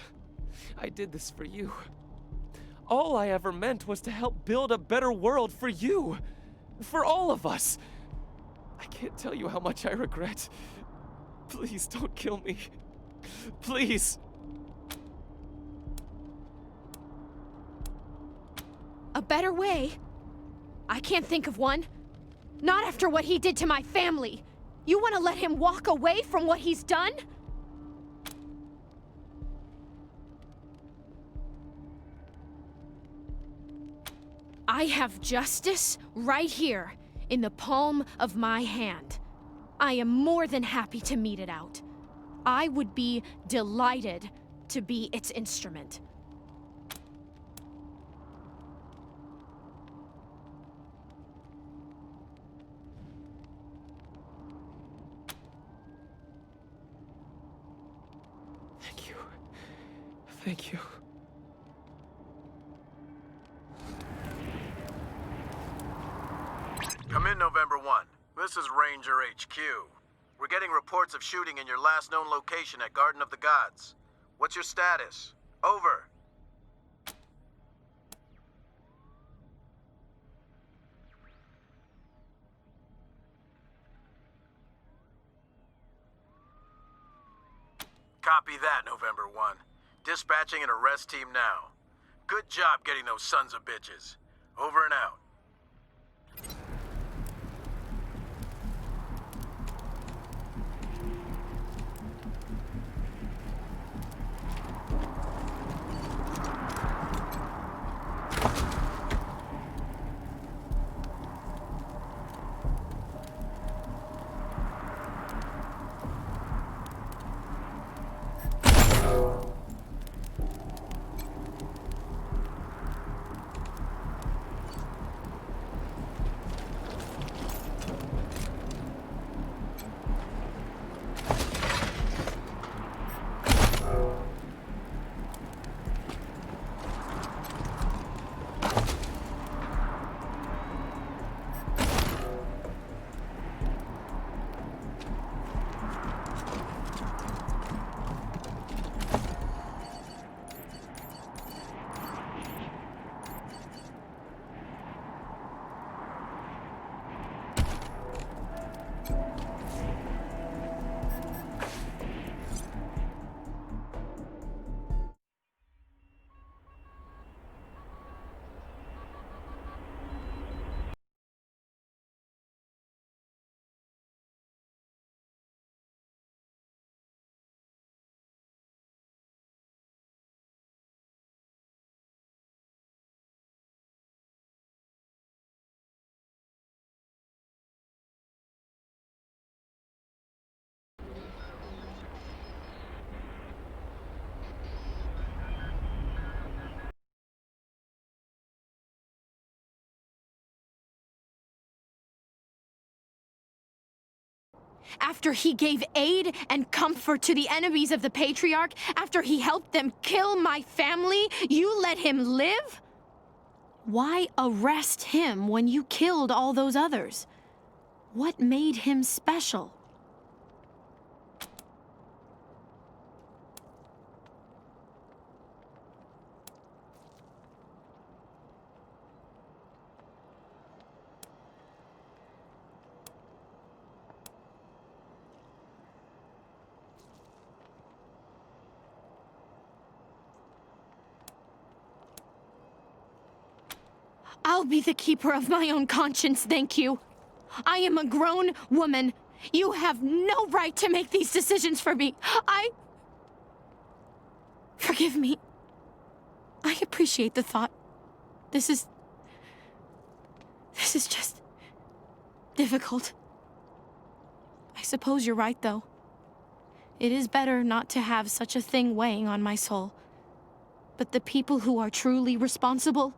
I did this for you. All I ever meant was to help build a better world for you. For all of us. I can't tell you how much I regret. Please don't kill me. Please. A better way? I can't think of one. Not after what he did to my family. You want to let him walk away from what he's done? I have justice right here in the palm of my hand. I am more than happy to mete it out. I would be delighted to be its instrument. Thank you. Thank you. Come in, November 1. This is Ranger HQ. We're getting reports of shooting in your last known location at Garden of the Gods. What's your status? Over. Copy that, November 1. Dispatching an arrest team now. Good job getting those sons of bitches. Over and out. After he gave aid and comfort to the enemies of the Patriarch, after he helped them kill my family, you let him live? Why arrest him when you killed all those others? What made him special? I'll be the keeper of my own conscience, thank you. I am a grown woman. You have no right to make these decisions for me. Forgive me. I appreciate the thought. This is just difficult. I suppose you're right, though. It is better not to have such a thing weighing on my soul. But the people who are truly responsible,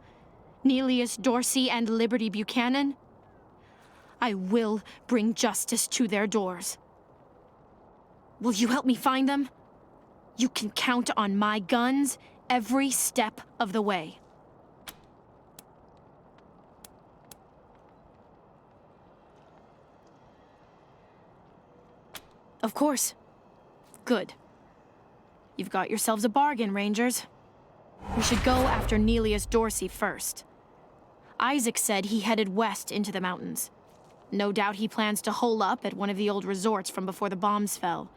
Neelius Dorsey and Liberty Buchanan, I will bring justice to their doors. Will you help me find them? You can count on my guns every step of the way. Of course. Good. You've got yourselves a bargain, Rangers. We should go after Nelius Dorsey first. Isaac said he headed west into the mountains. No doubt he plans to hole up at one of the old resorts from before the bombs fell.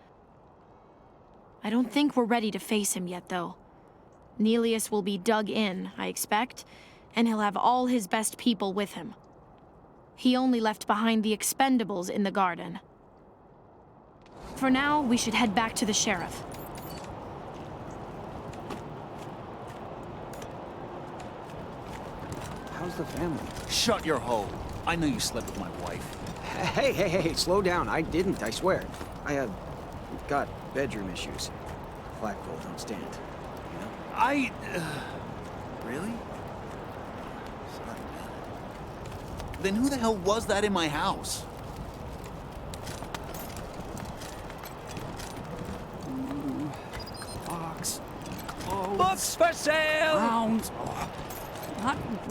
I don't think we're ready to face him yet, though. Nelius will be dug in, I expect, and he'll have all his best people with him. He only left behind the expendables in the garden. For now, we should head back to the sheriff. How's the family? Shut your hole. I know you slept with my wife. Hey, slow down. I didn't, I swear. I have got bedroom issues. Flagpole don't stand. You know? Really? Sorry, man. Then who the hell was that in my house? Clocks. Books for sale! Rounds.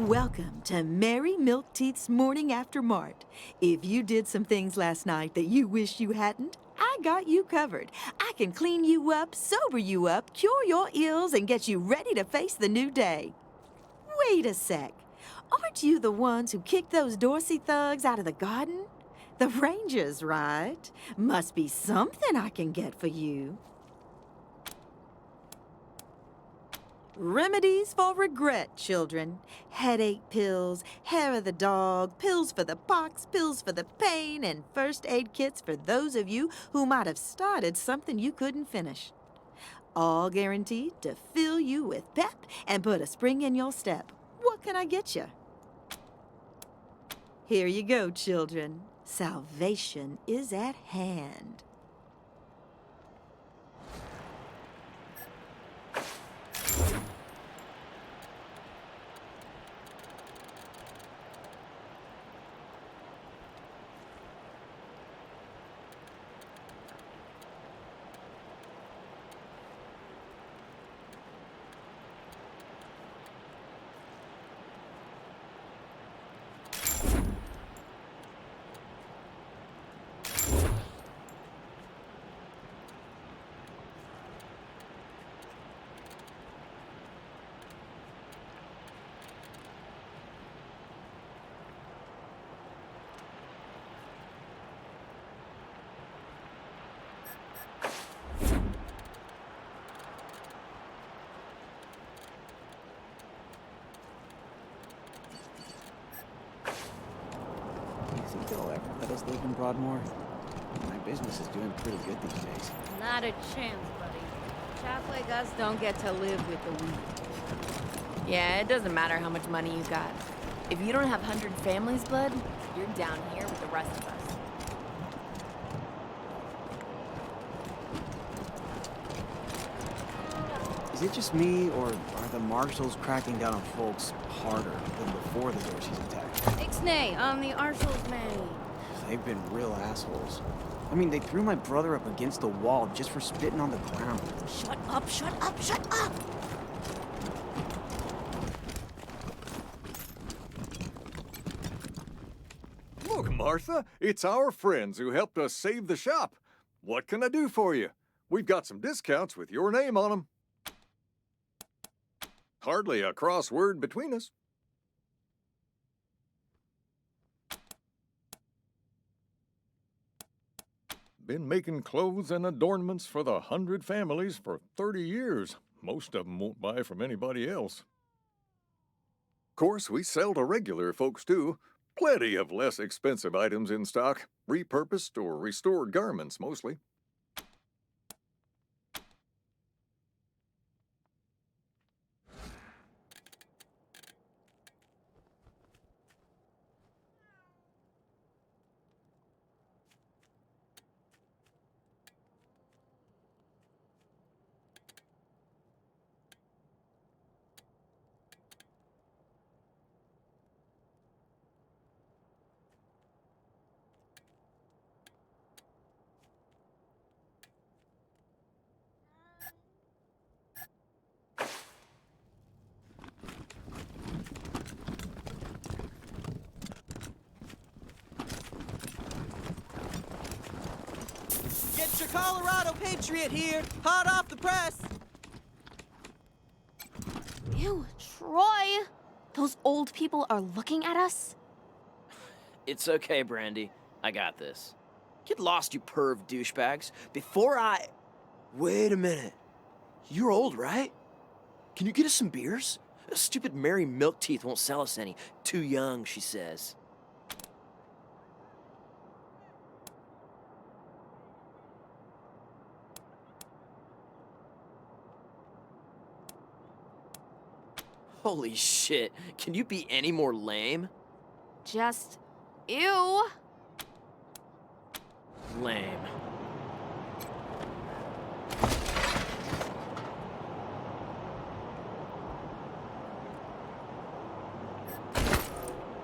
Welcome to Mary Milkteeth's Morning After Mart. If you did some things last night that you wish you hadn't, I got you covered. I can clean you up, sober you up, cure your ills, and get you ready to face the new day. Wait a sec. Aren't you the ones who kicked those Dorsey thugs out of the garden? The Rangers, right? Must be something I can get for you. Remedies for regret, children. Headache pills, hair of the dog, pills for the pox, pills for the pain, and first aid kits for those of you who might have started something you couldn't finish. All guaranteed to fill you with pep and put a spring in your step. What can I get you? Here you go, children. Salvation is at hand. Think they'll ever let us live in Broadmoor? My business is doing pretty good these days. Not a chance, buddy. Chaps like us don't get to live with the weed. Yeah, it doesn't matter how much money you got. If you don't have 100 families, bud, you're down here with the rest of us. Is it just me, or are the marshals cracking down on folks harder than before the Dorseys attacked? Ixnay, on the Arshals, man. They've been real assholes. I mean, they threw my brother up against the wall just for spitting on the ground. Shut up, shut up, shut up! Look, Martha, it's our friends who helped us save the shop. What can I do for you? We've got some discounts with your name on them. Hardly a crossword between us. Been making clothes and adornments for the 100 families for 30 years. Most of them won't buy from anybody else. Of course, we sell to regular folks, too. Plenty of less expensive items in stock. Repurposed or restored garments, mostly. Get your Colorado Patriot here, hot off the press. Ew, Troy! Those old people are looking at us? It's okay, Brandy. I got this. Get lost, you perv douchebags. Before I... Wait a minute. You're old, right? Can you get us some beers? Stupid Mary Milkteeth won't sell us any. Too young, she says. Holy shit. Can you be any more lame? Just... ew! Lame.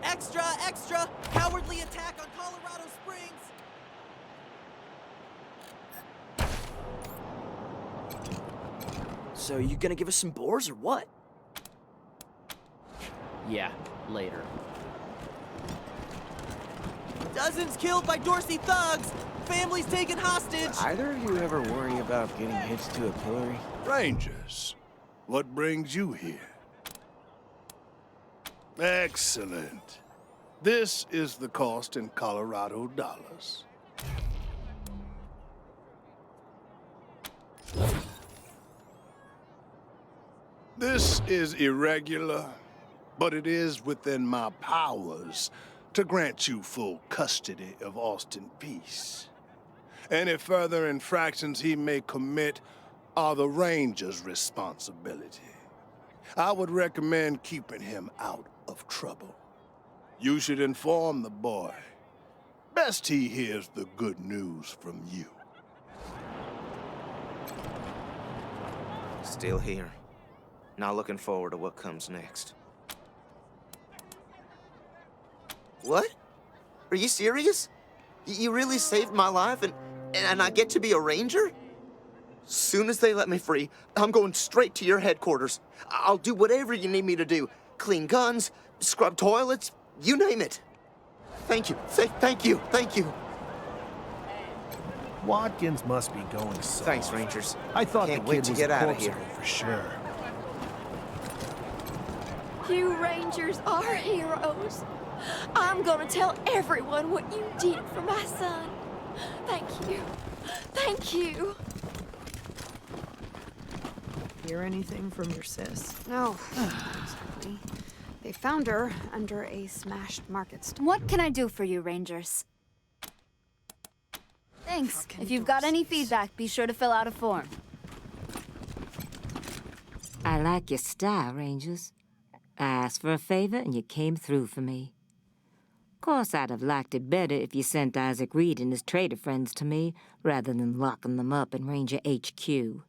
Extra, extra! Cowardly attack on Colorado Springs! So you gonna give us some boars or what? Yeah, later. Dozens killed by Dorsey thugs! Families taken hostage! Either of you ever worry about getting hitched to a pillory? Rangers, what brings you here? Excellent. This is the cost in Colorado dollars. This is irregular, but it is within my powers to grant you full custody of Austin Peace. Any further infractions he may commit are the Ranger's responsibility. I would recommend keeping him out of trouble. You should inform the boy. Best he hears the good news from you. Still here. Not looking forward to what comes next. What? Are you serious? You really saved my life and I get to be a ranger? Soon as they let me free, I'm going straight to your headquarters. I'll do whatever you need me to do. Clean guns, scrub toilets, you name it. Thank you, thank you, thank you. Watkins must be going soft. Thanks, Rangers. I thought Can't the wait kid to was get a out of corpseable here. for sure. You Rangers are heroes. I'm gonna tell everyone what you did for my son. Thank you. Thank you. Hear anything from your sis? No, exactly. They found her under a smashed market stall. What can I do for you, Rangers? Thanks. If you've got any feedback, be sure to fill out a form. I like your style, Rangers. I asked for a favor and you came through for me. Of course, I'd have liked it better if you sent Isaac Reed and his trader friends to me, rather than locking them up in Ranger HQ. Seems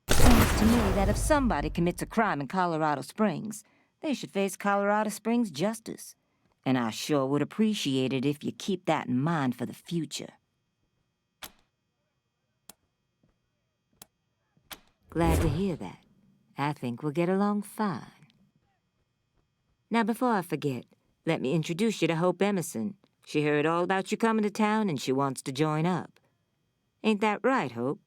to me that if somebody commits a crime in Colorado Springs, they should face Colorado Springs justice. And I sure would appreciate it if you keep that in mind for the future. Glad to hear that. I think we'll get along fine. Now, before I forget, let me introduce you to Hope Emerson. She heard all about you coming to town and she wants to join up. Ain't that right, Hope?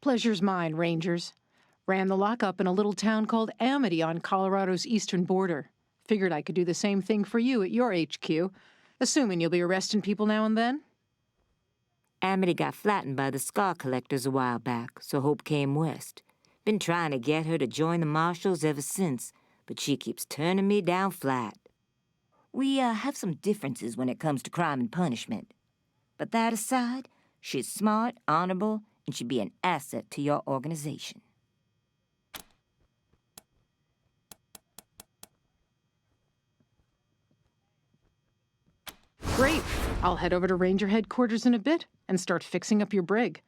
Pleasure's mine, Rangers. Ran the lockup in a little town called Amity on Colorado's eastern border. Figured I could do the same thing for you at your HQ, assuming you'll be arresting people now and then. Amity got flattened by the scar collectors a while back, so Hope came west. Been trying to get her to join the Marshals ever since, but she keeps turning me down flat. We have some differences when it comes to crime and punishment. But that aside, she's smart, honorable, and she'd be an asset to your organization. Great. I'll head over to Ranger headquarters in a bit and start fixing up your brig.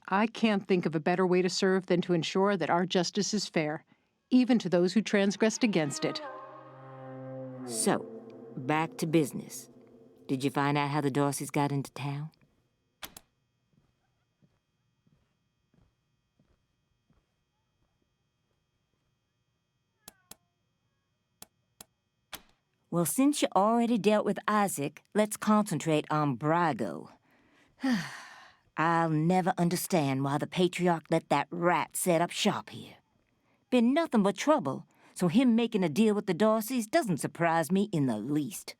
I can't think of a better way to serve than to ensure that our justice is fair, even to those who transgressed against it. So, back to business. Did you find out how the Dorseys got into town? Well, since you already dealt with Isaac, let's concentrate on Brago. I'll never understand why the Patriarch let that rat set up shop here. Been nothing but trouble, so him making a deal with the Dorseys doesn't surprise me in the least.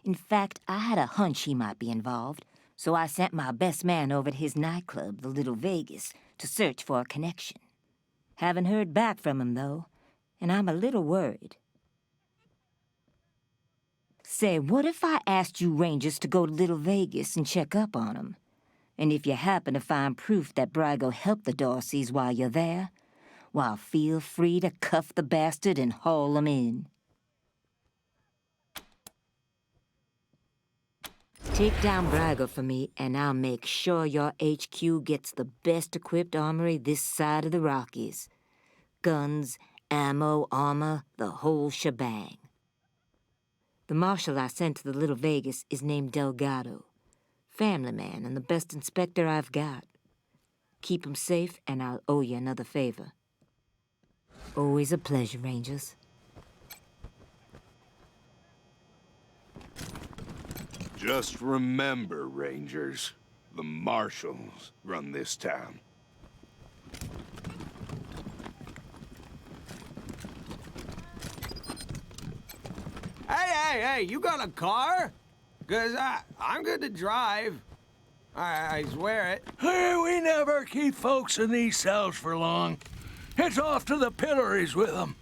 In fact, I had a hunch he might be involved, so I sent my best man over to his nightclub, the Little Vegas, to search for a connection. Haven't heard back from him, though, and I'm a little worried. Say, what if I asked you Rangers to go to Little Vegas and check up on him? And if you happen to find proof that Brago helped the Dorseys while you're there, well, feel free to cuff the bastard and haul him in. Take down Brago for me, and I'll make sure your HQ gets the best-equipped armory this side of the Rockies. Guns, ammo, armor, the whole shebang. The marshal I sent to the Little Vegas is named Delgado. Family man and the best inspector I've got. Keep him safe, and I'll owe you another favor. Always a pleasure, Rangers. Just remember, Rangers, the Marshals run this town. Hey, you got a car? 'Cause I'm good to drive. I swear it. Hey, we never keep folks in these cells for long. It's off to the pillories with them.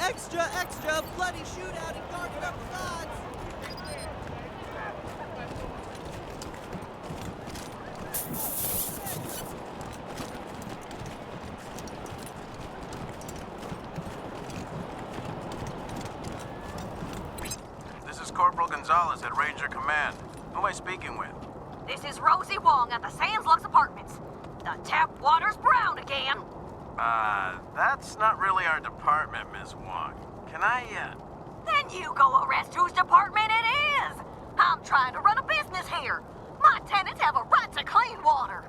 Extra, extra, bloody shootout in Garden of the Gods! This is Corporal Gonzalez at Ranger Command. Who am I speaking with? This is Rosie Wong at the Sands Lux Apartments. The tap water's brown again. That's not really our department, Miss Wong. Can I, Then you go arrest whose department it is. I'm trying to run a business here. My tenants have a right to clean water.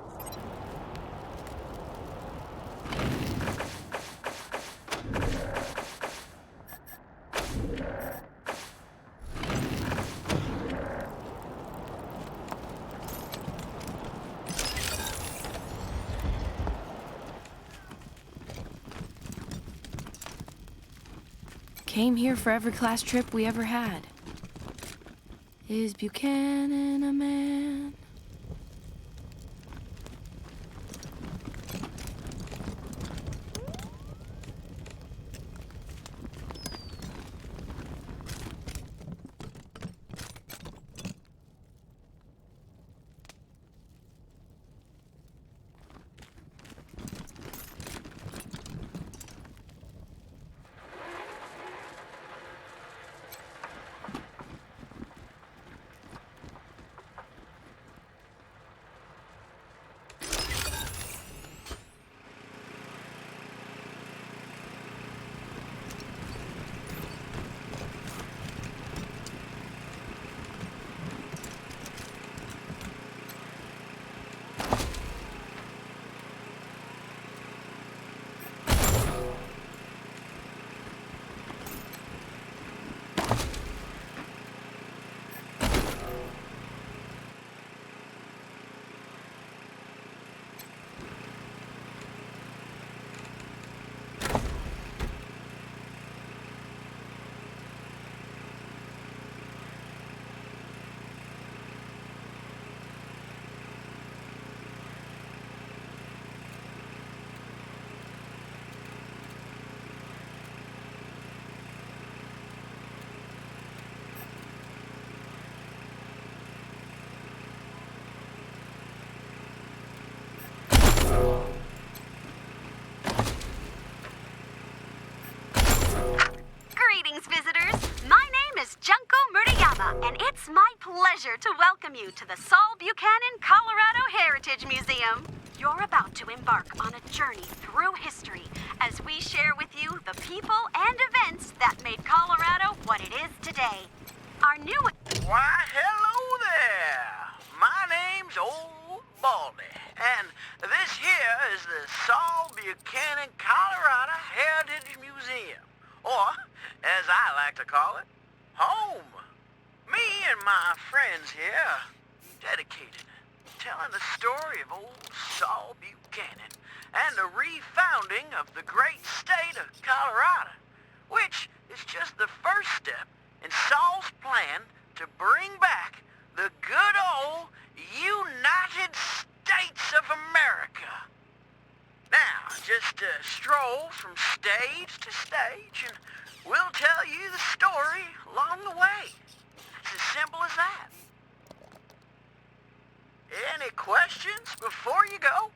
Came here for every class trip we ever had. Is Buchanan a man? Greetings, visitors. My name is Junko Murayama, and it's my pleasure to welcome you to the Saul Buchanan, Colorado Heritage Museum. You're about to embark on a journey through history as we share with you the people and events that made Colorado what it is today. Our new... Why, hello there! My name's Old Baldy, and this here is the Saul Buchanan, Colorado Heritage Museum. Or, as I like to call it, home. Me and my friends here dedicated telling the story of old Saul Buchanan and the refounding of the great state of Colorado, which is just the first step in Saul's plan to bring back the good old United States of America. Now, just stroll from stage to stage, and we'll tell you the story along the way. It's as simple as that. Any questions before you go?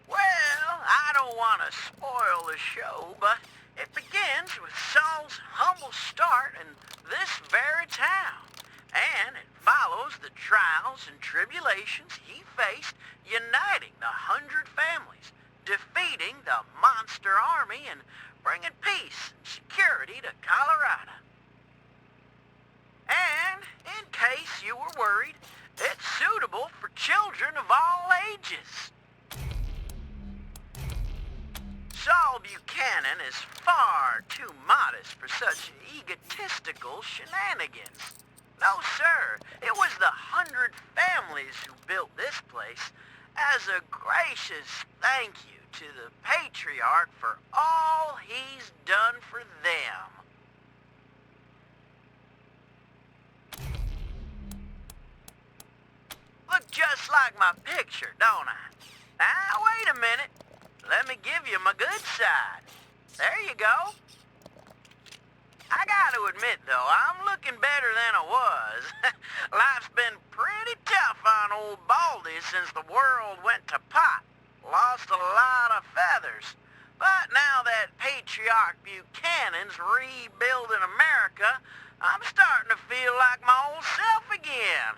Well, I don't want to spoil the show, but it begins with Saul's humble start in this very town. And it follows the trials and tribulations he faced uniting the 100 families, defeating the monster army, and bringing peace and security to Colorado. And, in case you were worried, it's suitable for children of all ages. Saul Buchanan is far too modest for such egotistical shenanigans. No, sir. It was the 100 families who built this place as a gracious thank you to the patriarch for all he's done for them. Look just like my picture, don't I? Now, wait a minute. let me give you my good side. There you go. I gotta admit, though, I'm looking better than I was. Life's been pretty tough on old Baldy since the world went to pot. Lost a lot of feathers. But now that Patriarch Buchanan's rebuilding America, I'm starting to feel like my old self again.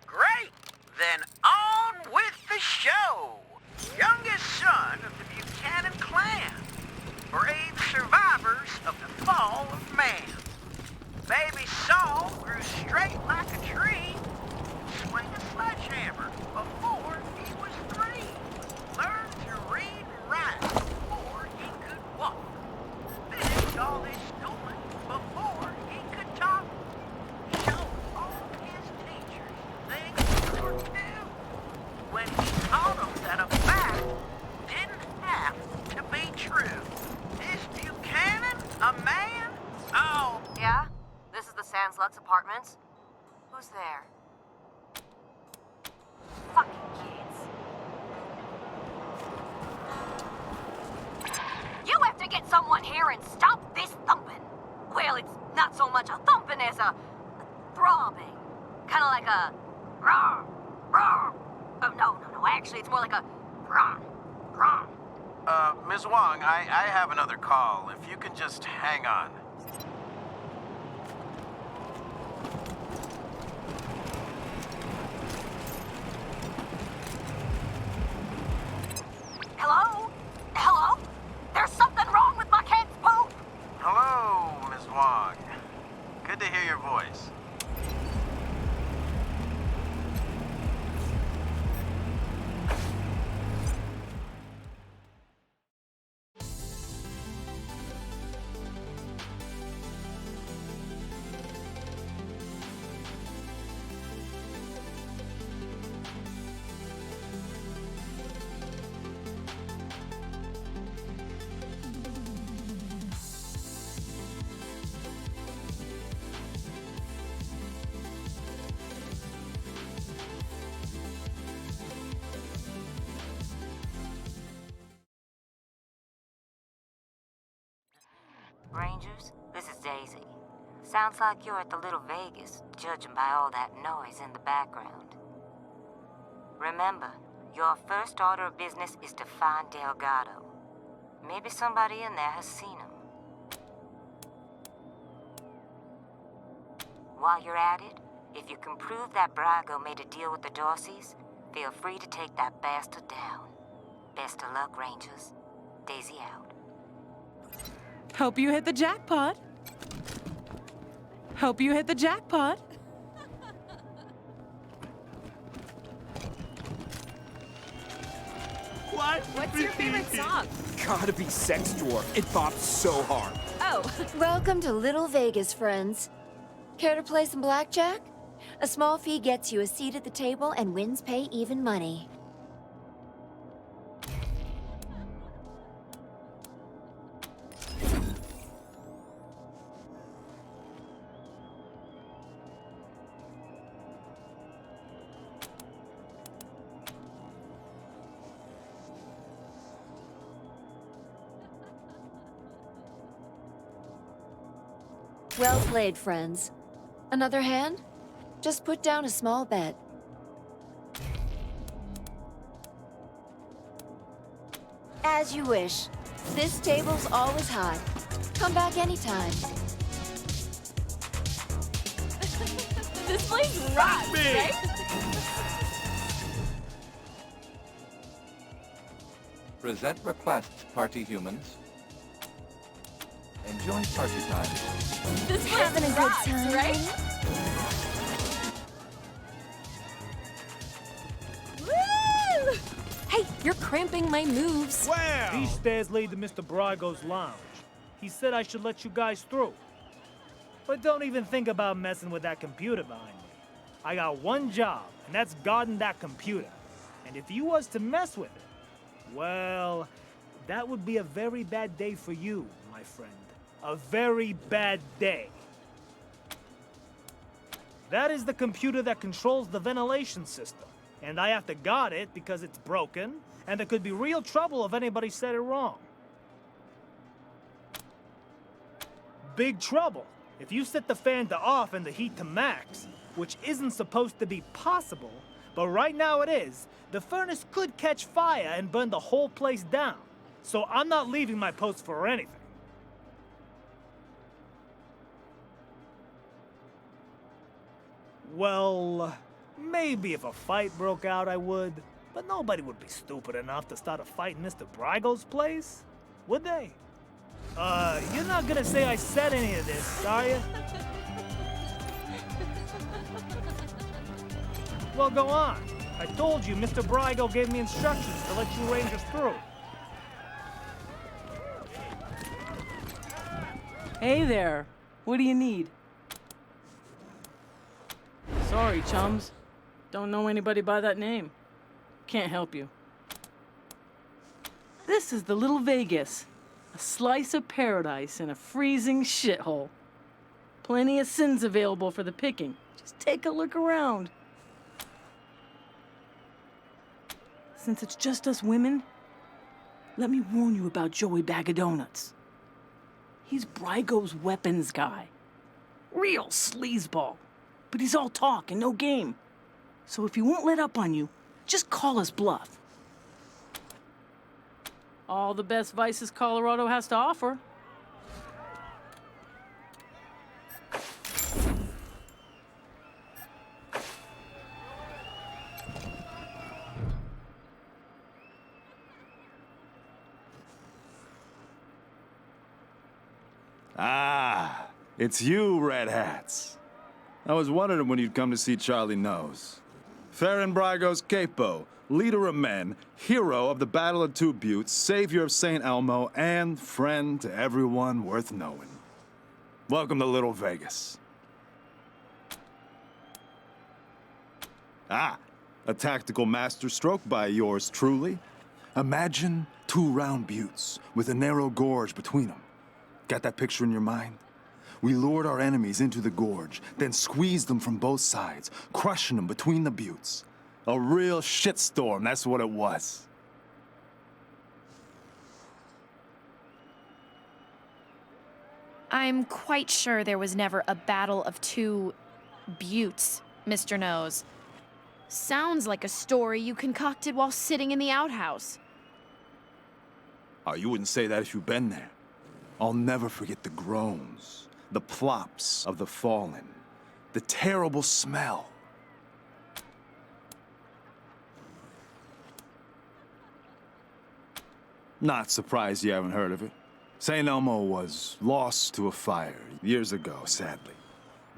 Great! Then on with the show! Youngest son of the Buchanan clan. Brave survivors of the fall of man. Baby Saul grew straight like a tree. Swing a sledgehammer before he was 3. Learned to read and write before he could walk. Finished all his schooling before he could talk. Showed all his teachers things were do. When he taught them that a fact didn't have to be true. Is Buchanan a man? Oh. Yeah? This is the Sandslux apartments? Who's there? Fucking kids. You have to get someone here and stop this thumping. Well, it's not so much a thumping as a throbbing. Kind of like a rah, rah. Oh, no. Actually, it's more like a rah, rah. Ms. Wong, I have another call. If you can just hang on. Hello? Hello? There's something wrong with my cat's poop! Hello, Ms. Wong. Good to hear your voice. Rangers, this is Daisy. Sounds like you're at the Little Vegas, judging by all that noise in the background. Remember, your first order of business is to find Delgado. Maybe somebody in there has seen him. While you're at it, if you can prove that Brago made a deal with the Dorseys, feel free to take that bastard down. Best of luck, Rangers. Daisy out. Hope you hit the jackpot. Hope you hit the jackpot. What's your favorite song? Gotta be Sex Dwarf. It bops so hard. Oh. Welcome to Little Vegas, friends. Care to play some blackjack? A small fee gets you a seat at the table and wins pay even money. Well played, friends. Another hand? Just put down a small bet. As you wish. This table's always hot. Come back anytime. This place rocks, right? Present requests, party humans. Enjoy party time. This place Having a good rocks, time, right? Woo! Hey, you're cramping my moves. These stairs lead to Mr. Brago's lounge. He said I should let you guys through. But don't even think about messing with that computer behind me. I got one job, and that's guarding that computer. And if you was to mess with it, well, that would be a very bad day for you, my friend. A very bad day. That is the computer that controls the ventilation system. And I have to guard it because it's broken, and there could be real trouble if anybody said it wrong. Big trouble. If you set the fan to off and the heat to max, which isn't supposed to be possible, but right now it is, the furnace could catch fire and burn the whole place down. So I'm not leaving my post for anything. Well, maybe if a fight broke out, I would. But nobody would be stupid enough to start a fight in Mr. Brygo's place, would they? You're not gonna say I said any of this, are you? Well, go on. I told you Mr. Brygo gave me instructions to let you Rangers through. Hey there. What do you need? Sorry, chums. Don't know anybody by that name. Can't help you. This is the Little Vegas. A slice of paradise in a freezing shithole. Plenty of sins available for the picking. Just take a look around. Since it's just us women, let me warn you about Joey Bag of Donuts. He's Brygo's weapons guy. Real sleazeball. But he's all talk and no game. So if he won't let up on you, just call his bluff. All the best vices Colorado has to offer. Ah, it's you, Red Hats. I was wondering when you'd come to see Charlie Knows. Farron Brygo's capo, leader of men, hero of the Battle of Two Buttes, savior of St. Elmo, and friend to everyone worth knowing. Welcome to Little Vegas. Ah, a tactical masterstroke by yours truly. Imagine 2 round buttes with a narrow gorge between them. Got that picture in your mind? We lured our enemies into the gorge, then squeezed them from both sides, crushing them between the buttes. A real shitstorm, that's what it was. I'm quite sure there was never a battle of 2 buttes, Mr. Nose. Sounds like a story you concocted while sitting in the outhouse. Oh, you wouldn't say that if you'd been there. I'll never forget the groans, the plops of the fallen, the terrible smell. Not surprised you haven't heard of it. St. Elmo was lost to a fire years ago, sadly.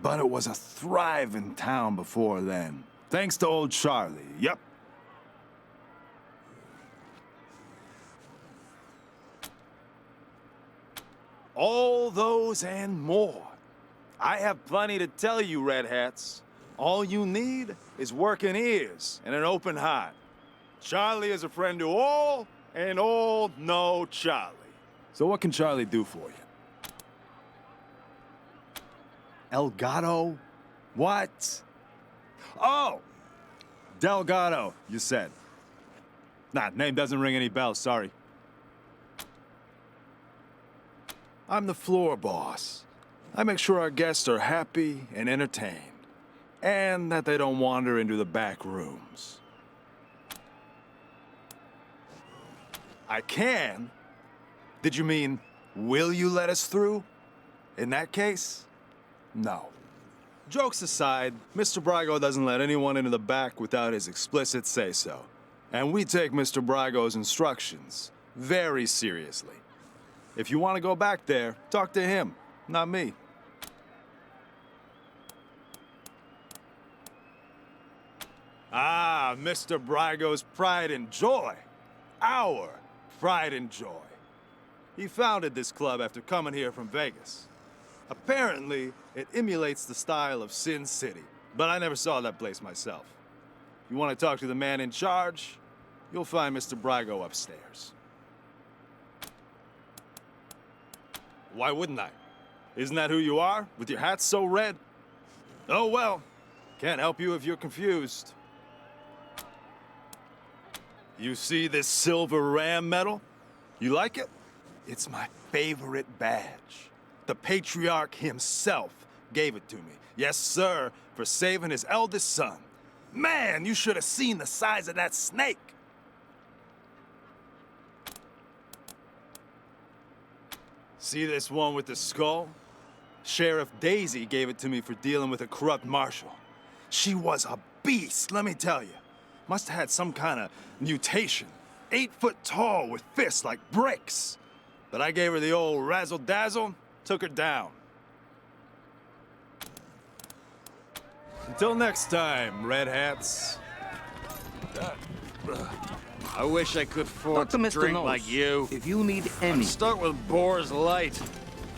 But it was a thriving town before then. Thanks to old Charlie, yep. All those and more. I have plenty to tell you, Red Hats. All you need is working ears and an open heart. Charlie is a friend to all, and all know Charlie. So what can Charlie do for you? Elgato? What? Oh! Delgado, you said. Nah, name doesn't ring any bells, sorry. I'm the floor boss. I make sure our guests are happy and entertained, and that they don't wander into the back rooms. I can? Did you mean, will you let us through? In that case, no. Jokes aside, Mr. Brygo doesn't let anyone into the back without his explicit say-so. And we take Mr. Brygo's instructions very seriously. If you want to go back there, talk to him, not me. Ah, Mr. Brygo's pride and joy. Our pride and joy. He founded this club after coming here from Vegas. Apparently, it emulates the style of Sin City, but I never saw that place myself. If you want to talk to the man in charge, you'll find Mr. Brygo upstairs. Why wouldn't I? Isn't that who you are, with your hat so red? Oh well, Can't help you if you're confused. You see this silver ram medal? You like it? It's my favorite badge. The patriarch himself gave it to me. Yes, sir, for saving his eldest son. Man, you should have seen the size of that snake. See this one with the skull? Sheriff Daisy gave it to me for dealing with a corrupt marshal. She was a beast, let me tell you. Must have had some kind of mutation. 8 foot tall with fists like bricks. But I gave her the old razzle-dazzle, took her down. Until next time, Red Hats. I wish I could afford Dr. to Mr. drink Nose, like you. If you need I'm any... stuck with Boar's Light.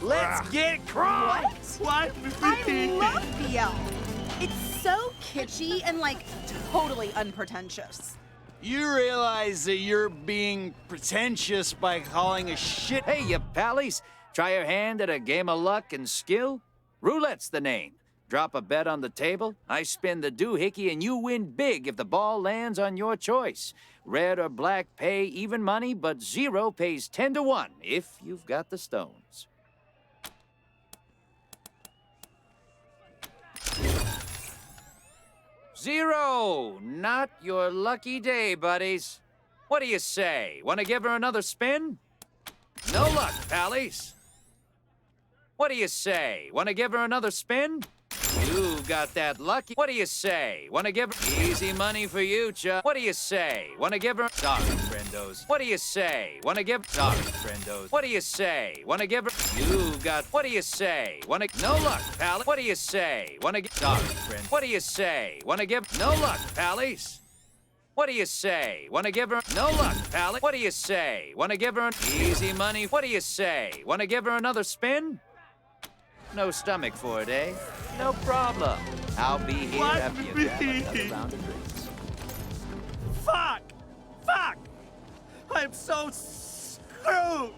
Let's get crunk! What? I love the elf. It's so kitschy and, like, totally unpretentious. You realize that you're being pretentious by calling a shit... Hey, you pallies, try your hand at a game of luck and skill? Roulette's the name. Drop a bet on the table, I spin the doohickey, and you win big if the ball lands on your choice. Red or black pay even money, but zero pays 10 to 1 if you've got the stones. Zero! Not your lucky day, buddies. What do you say? Want to give her another spin? No luck, pallies. What do you say? Want to give her another spin? You got that lucky. What do you say? Want to give her easy money for you, Chuck? What do you say? Want to give her sorry, friendos? What do you say? Want to give sorry, friendos? What do you say? Want to give her you got? What do you say? Want to no luck, pal? What do you say? Want to give sorry, friend? What do you say? Want to give no luck, pallies? What do you say? Want to give her no luck, pal? What do you say? Want to give her easy money? What do you say? Want to give her another spin? No stomach for it, eh? No problem. I'll be here after you grab another round of drinks. Fuck! Fuck! I'm so screwed!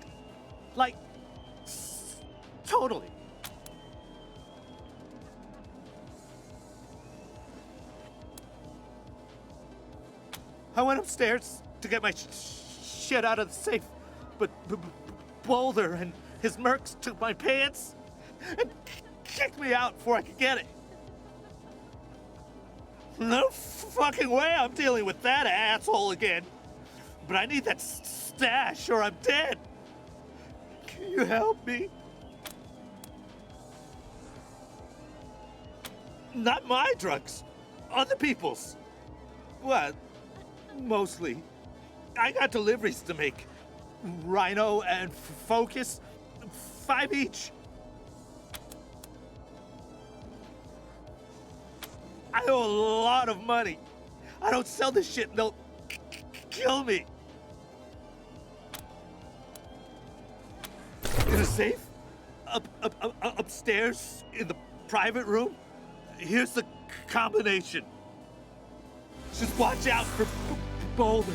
Like, totally. I went upstairs to get my shit out of the safe, but Boulder and his mercs took my pants and kicked me out before I could get it. No fucking way I'm dealing with that asshole again. But I need that stash or I'm dead. Can you help me? Not my drugs. Other people's. Well, mostly. I got deliveries to make. Rhino and Focus. 5 each. I owe a lot of money. I don't sell this shit and they'll kill me. In a safe? Upstairs in the private room? Here's the combination. Just watch out for Boulder.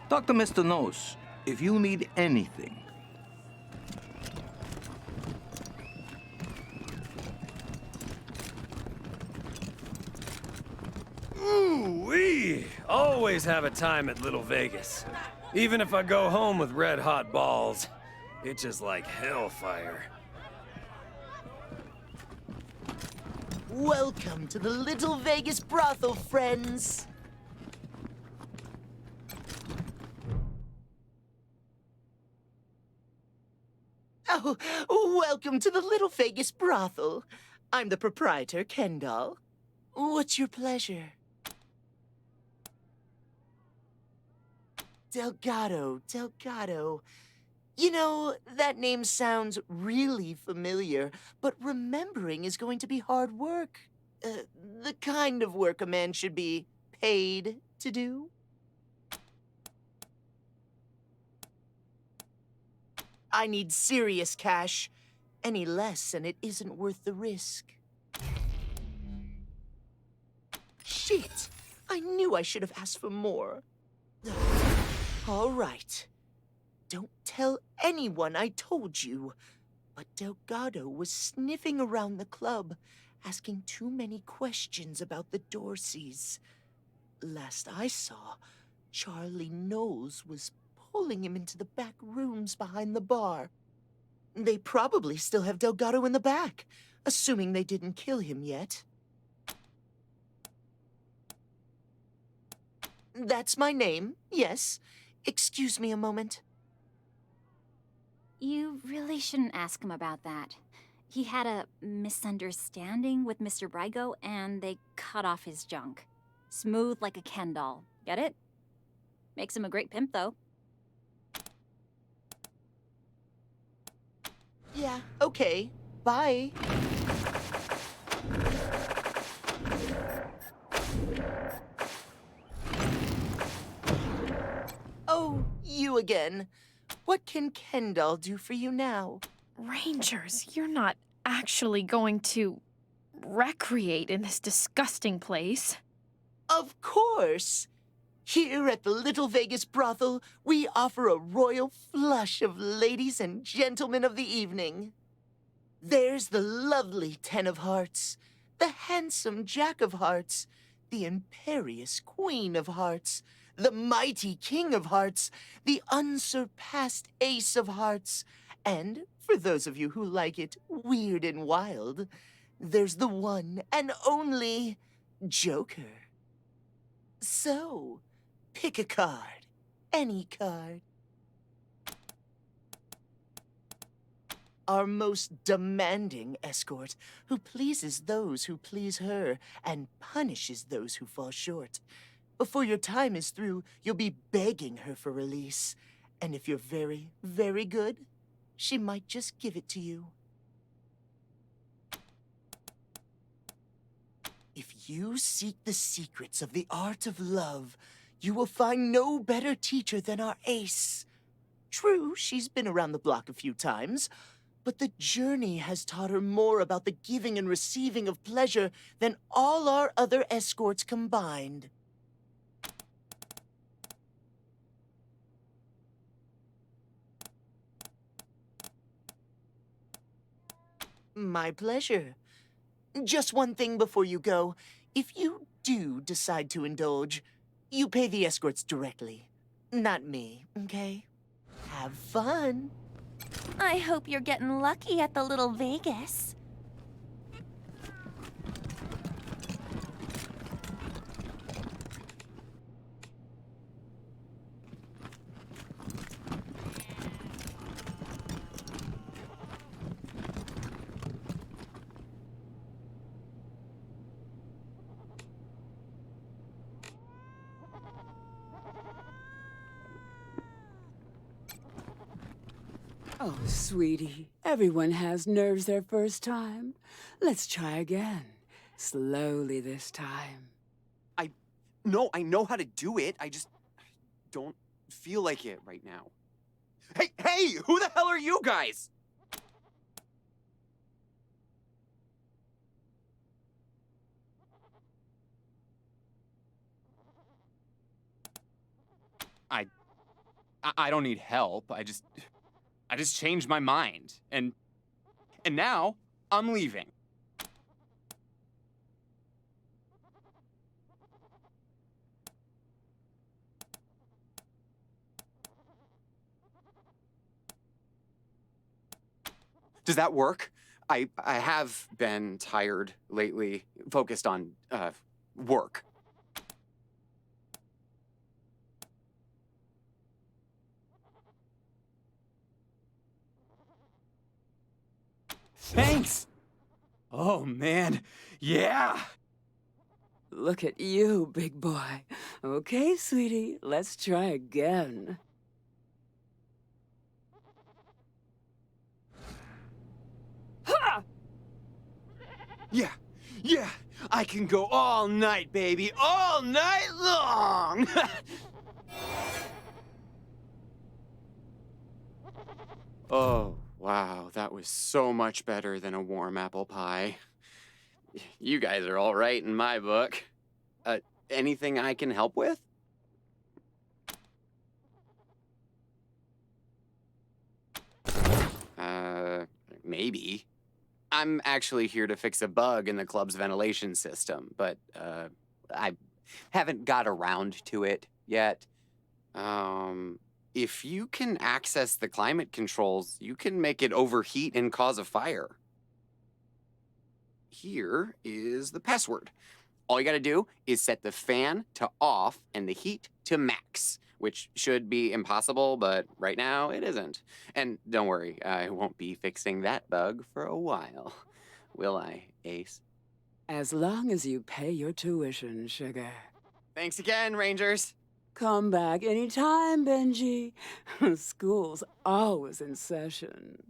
Dr. Mr. Nose, if you need anything. Ooh-wee! Always have a time at Little Vegas. Even if I go home with red-hot balls, itches like hellfire. Welcome to the Little Vegas brothel, friends. Oh, welcome to the Little Vegas brothel. I'm the proprietor, Kendall. What's your pleasure? Delgado. You know, that name sounds really familiar, but remembering is going to be hard work. The kind of work a man should be paid to do. I need serious cash. Any less, and it isn't worth the risk. Shit! I knew I should have asked for more. All right. Don't tell anyone I told you. But Delgado was sniffing around the club, asking too many questions about the Dorseys. Last I saw, Charlie Knowles was pulling him into the back rooms behind the bar. They probably still have Delgado in the back, assuming they didn't kill him yet. That's my name, yes. Excuse me a moment. You really shouldn't ask him about that. He had a misunderstanding with Mr. Brygo, and they cut off his junk. Smooth like a Ken doll. Get it? Makes him a great pimp, though. Yeah, okay. Bye. Oh, you again. What can Kendall do for you now? Rangers, you're not actually going to recreate in this disgusting place. Of course. Here at the Little Vegas brothel, we offer a royal flush of ladies and gentlemen of the evening. There's the lovely Ten of Hearts, the handsome Jack of Hearts, the imperious Queen of Hearts, the mighty King of Hearts, the unsurpassed Ace of Hearts, and, for those of you who like it weird and wild, there's the one and only Joker. So, pick a card. Any card. Our most demanding escort, who pleases those who please her and punishes those who fall short. Before your time is through, you'll be begging her for release. And if you're very, very good, she might just give it to you. If you seek the secrets of the art of love, you will find no better teacher than our ace. True, she's been around the block a few times, but the journey has taught her more about the giving and receiving of pleasure than all our other escorts combined. My pleasure. Just one thing before you go. If you do decide to indulge, you pay the escorts directly. Not me, okay? Have fun. I hope you're getting lucky at the Little Vegas. Oh, sweetie, everyone has nerves their first time. Let's try again. Slowly this time. No, I know how to do it. I just don't feel like it right now. Hey, who the hell are you guys? I don't need help. I just changed my mind. And now I'm leaving. Does that work? I have been tired lately, focused on work. Thanks! Oh, man. Yeah! Look at you, big boy. Okay, sweetie, let's try again. Ha! Yeah, I can go all night, baby, all night long! Oh, wow, that was so much better than a warm apple pie. You guys are all right in my book. anything I can help with? Maybe. I'm actually here to fix a bug in the club's ventilation system, but, I haven't got around to it yet. If you can access the climate controls, you can make it overheat and cause a fire. Here is the password. All you gotta do is set the fan to off and the heat to max, which should be impossible, but right now it isn't. And don't worry, I won't be fixing that bug for a while. Will I, Ace? As long as you pay your tuition, sugar. Thanks again, Rangers. Come back anytime, Benji. School's always in session.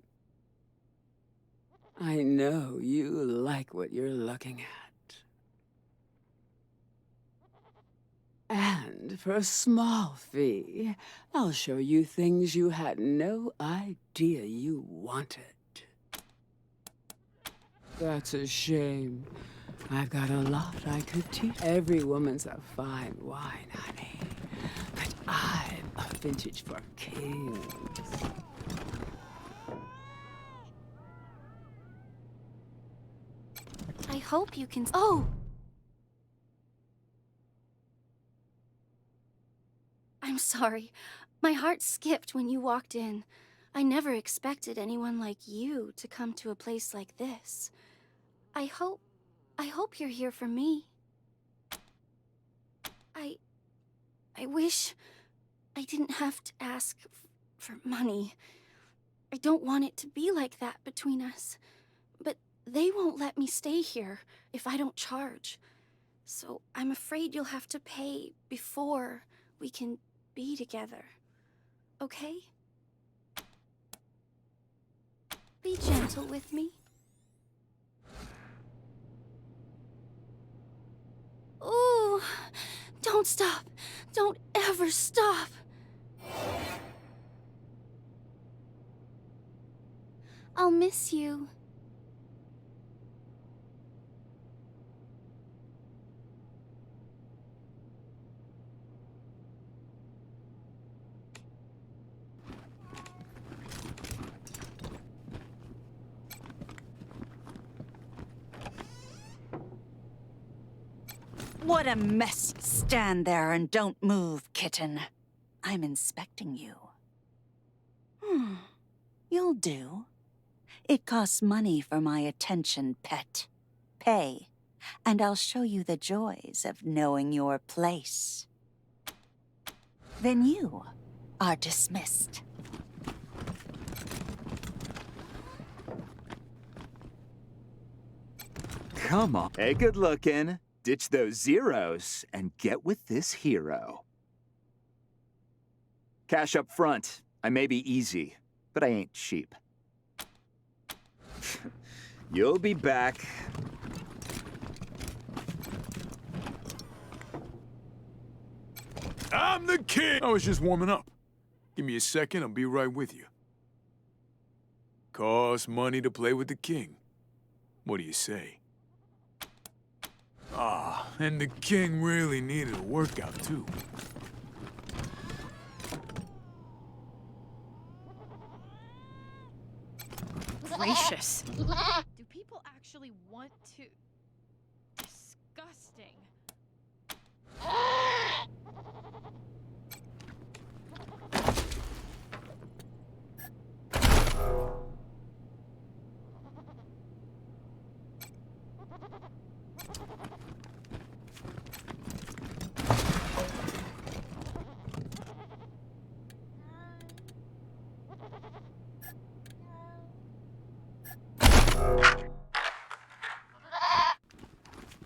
I know you like what you're looking at. And for a small fee, I'll show you things you had no idea you wanted. That's a shame. I've got a lot I could teach. Every woman's a fine wine, honey. But I'm a vintage for kings. I hope you can. Oh! I'm sorry. My heart skipped when you walked in. I never expected anyone like you to come to a place like this. I hope you're here for me. I wish I didn't have to ask for money. I don't want it to be like that between us. But they won't let me stay here if I don't charge. So I'm afraid you'll have to pay before we can be together. Okay? Be gentle with me. Ooh, don't stop. Don't ever stop. I'll miss you. What a mess. Stand there and don't move, kitten. I'm inspecting you. You'll do. It costs money for my attention, pet. Pay, and I'll show you the joys of knowing your place. Then you are dismissed. Come on. Hey, good looking. Ditch those zeros and get with this hero. Cash up front. I may be easy, but I ain't cheap. You'll be back. I'm the king! I was just warming up. Give me a second, I'll be right with you. Costs money to play with the king. What do you say? Ah, and the king really needed a workout, too. Gracious. Do people actually want to... Disgusting.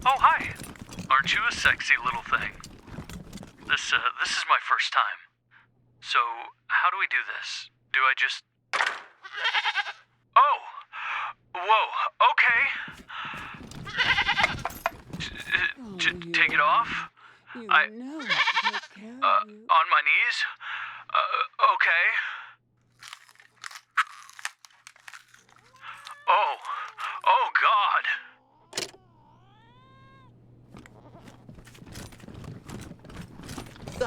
Oh, hi. Aren't you a sexy little thing? This is my first time. So, how do we do this? Do I just... Oh! Whoa, okay. Take it off? On my knees? Okay. Oh God.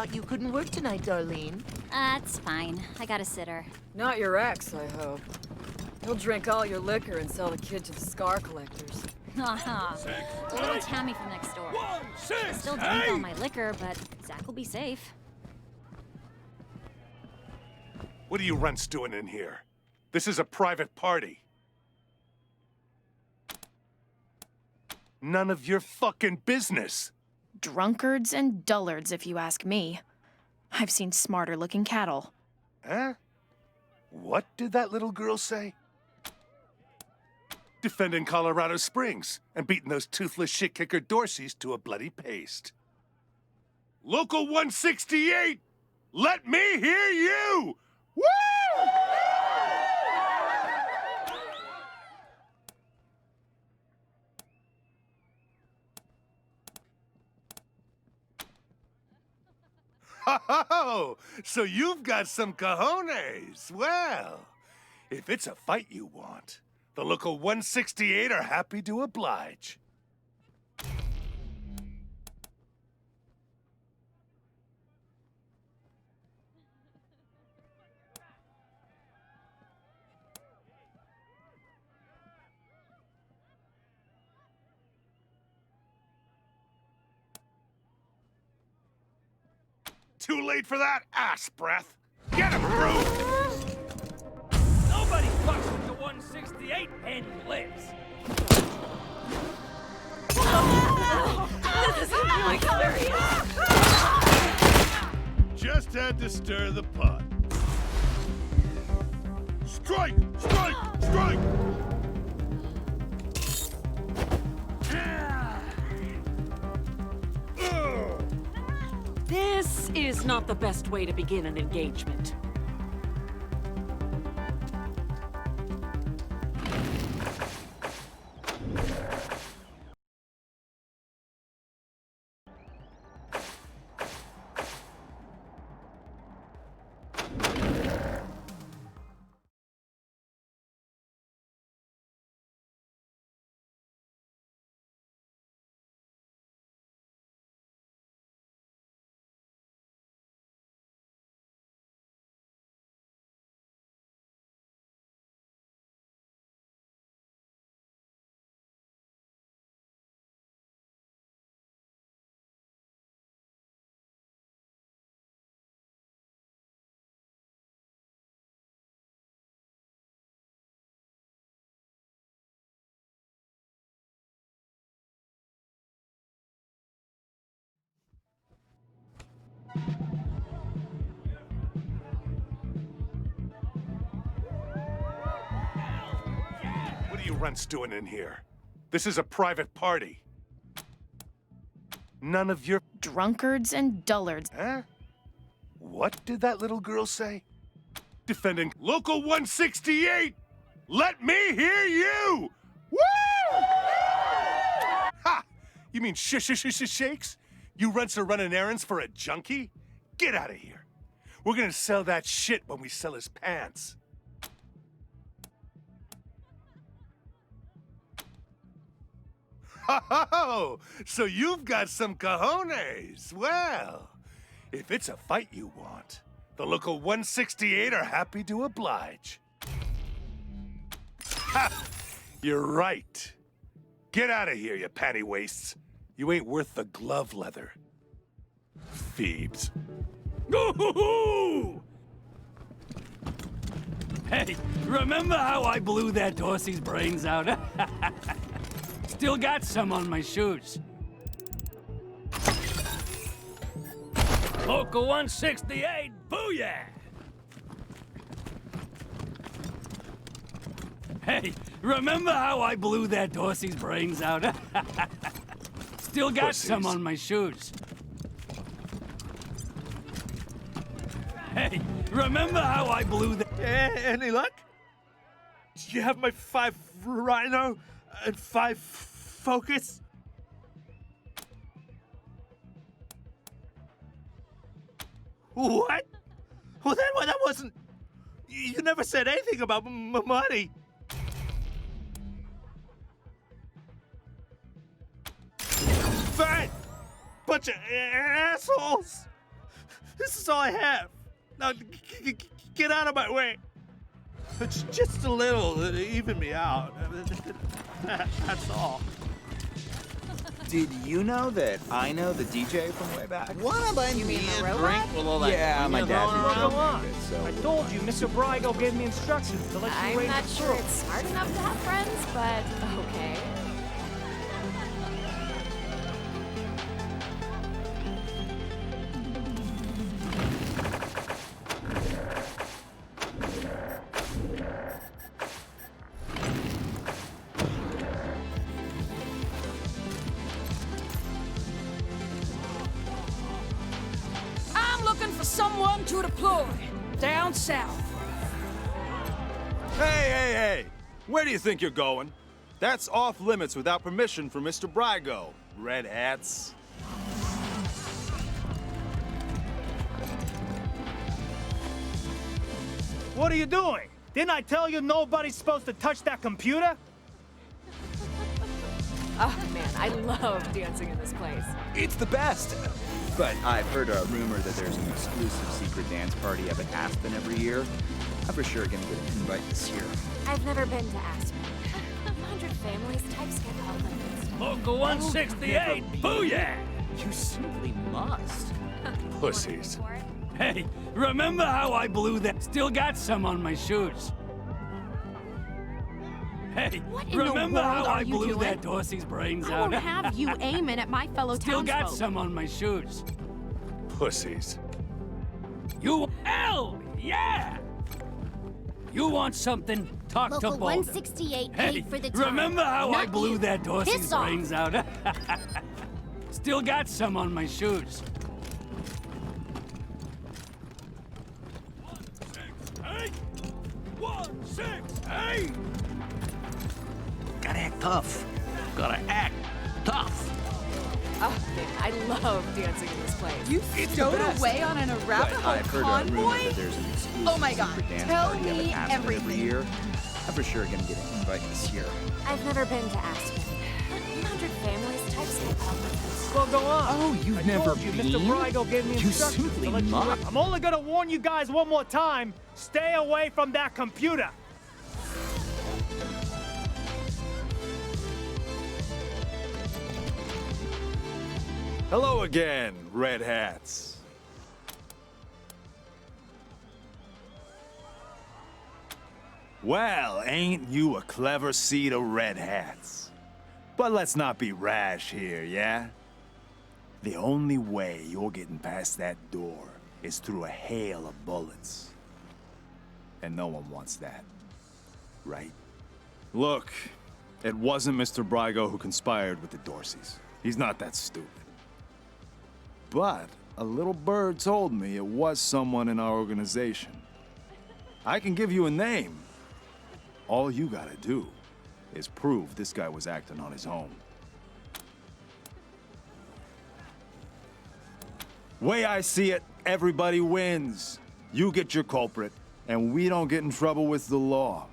thought you couldn't work tonight, Darlene. That's fine. I got a sitter. Not your ex, I hope. He'll drink all your liquor and sell the kid to the scar collectors. Haha. Little Tammy from next door. She'll still drink all my liquor, but Zach will be safe. What are you runts doing in here? This is a private party. None of your fucking business. Drunkards and dullards, if you ask me. I've seen smarter looking cattle. Huh? What did that little girl say? Defending Colorado Springs and beating those toothless shit-kicker Dorseys to a bloody paste. Local 168! Let me hear you! Woo! Oh, so you've got some cojones. Well, if it's a fight you want, the local 168 are happy to oblige. Too late for that ass breath. Get him, bro! Nobody fucks with the 168 and lives. This is really hilarious! Just had to stir the pot. Strike! Strike! Strike! This is not the best way to begin an engagement. What are you runts doing in here? This is a private party. None of your... Drunkards and dullards. Huh? What did that little girl say? Defending Local 168! Let me hear you! Woo! Ha! You mean shakes? You runts are running errands for a junkie? Get out of here. We're gonna sell that shit when we sell his pants. Oh, so you've got some cojones. Well, if it's a fight you want, the local 168 are happy to oblige. Ha! You're right. Get out of here, you panty wastes. You ain't worth the glove leather. Phoebes. Ooh! Hey, remember how I blew that Dorsey's brains out? Still got some on my shoes. Local 168, booyah! Hey, remember how I blew that Dorsey's brains out? Still got some on my shoes. Hey, remember how I blew that? Any luck? Do you have my 5 Rhino and 5 Focus? What? Well, that wasn't... You never said anything about money. Fine! Bunch of assholes! This is all I have. Now, get out of my way. It's just a little to even me out. That's all. Did you know that I know the DJ from way back? What about You mean the drink robot? with all that Yeah, my dad throwing did around? tell me of it, so I told you, Mr. Brygo gave me instructions to let you I'm raise not the sure crew. it's smart enough to have friends, but okay. I'm looking for someone to deploy down south. Hey! Where do you think you're going? That's off limits without permission from Mr. Brygo, Red Hats. What are you doing? Didn't I tell you nobody's supposed to touch that computer? Oh man, I love dancing in this place. it's the best. But I've heard a rumor that there's an exclusive secret dance party up at Aspen every year. I'm for sure gonna get an invite this year. I've never been to Aspen. 100 families type schedule. Local 168, booyah! You simply must. Pussies. Hey, remember how I blew that? Still got some on my shoes. Hey, in the remember how world I are you blew doing? that Dorsey's brains I out? won't have you aiming at my fellow Still got townsfolk. some on my shoes. Pussies. Hell yeah! You want something? Talk Local to Boulder. 168 Hey, paid for the time. remember how I Not blew you. that Dorsey's Piss off. brains out? Still got some on my shoes. Hey! 168! Gotta act tough. Gotta act tough. Oh man, I love dancing in this place. You It's the stowed best. away on an Arapaho I've heard a rumor convoy? that there's an exclusive Oh my God, secret dance tell party up me at Aspen every everything. year. I'm for sure gonna get an invite this year. I've never been to Aspen. 100 families type schedule. Well, go on. Oh, you've I never told you, Mr. been? Brygo gave me You instructions simply to let you must. I'm only gonna warn you guys one more time. Stay away from that computer. Hello again, Red Hats. Well, ain't you a clever seed of Red Hats? But let's not be rash here, yeah? The only way you're getting past that door is through a hail of bullets. And no one wants that, right? Look, it wasn't Mr. Brygo who conspired with the Dorseys. He's not that stupid. But a little bird told me it was someone in our organization. I can give you a name. All you gotta do is prove this guy was acting on his own. Way I see it, everybody wins. You get your culprit, and we don't get in trouble with the law.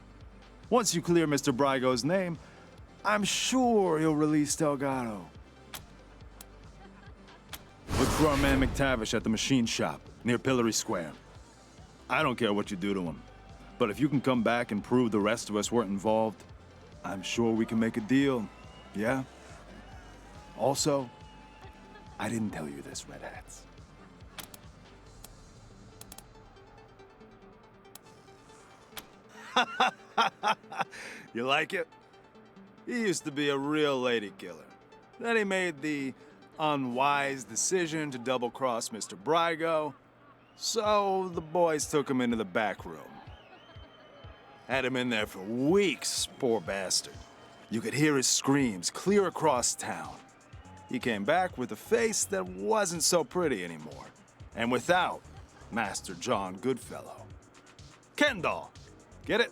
Once you clear Mr. Brygo's name, I'm sure he'll release Delgado. Look for our man McTavish at the machine shop near Pillory Square. I don't care what you do to him, but if you can come back and prove the rest of us weren't involved, I'm sure we can make a deal, yeah? Also, I didn't tell you this, Red Hats. You like it? He used to be a real lady killer. Then he made the unwise decision to double-cross Mr. Brygo, so the boys took him into the back room. Had him in there for weeks, poor bastard. You could hear his screams clear across town. He came back with a face that wasn't so pretty anymore, and without Master John Goodfellow. Kendall, get it?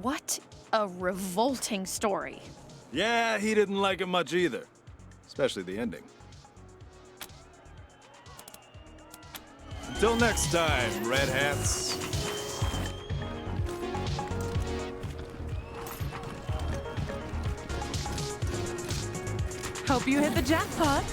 What a revolting story. Yeah, he didn't like it much either, especially the ending. Until next time, Red Hats. Hope you hit the jackpot.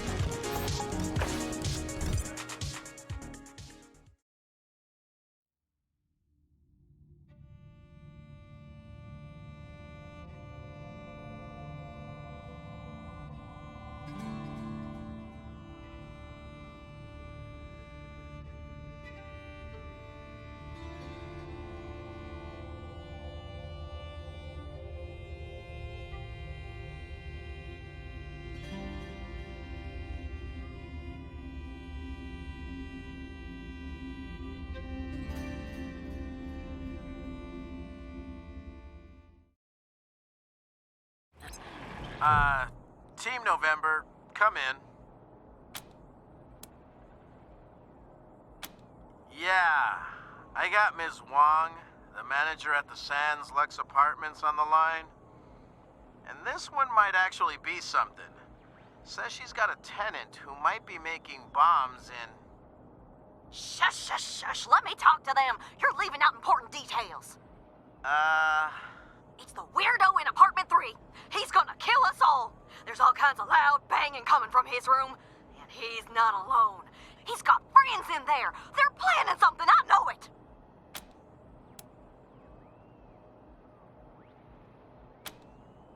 Team November, come in. Yeah, I got Ms. Wong, the manager at the Sands Lux Apartments, on the line. And this one might actually be something. Says she's got a tenant who might be making bombs in... Shush, shush, shush. Let me talk to them. You're leaving out important details. It's the weirdo in apartment 3. He's gonna kill us all. There's all kinds of loud banging coming from his room. And he's not alone. He's got friends in there. They're planning something. I know it.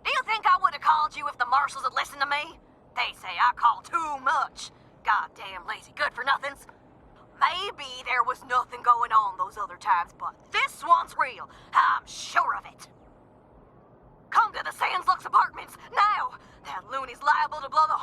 Do you think I would have called you if the marshals had listened to me? They say I call too much. Goddamn lazy good-for-nothings. Maybe there was nothing going on those other times, but this one's real. I'm sure of it. Come to the Sands Lux Apartments, now! That loony's liable to blow the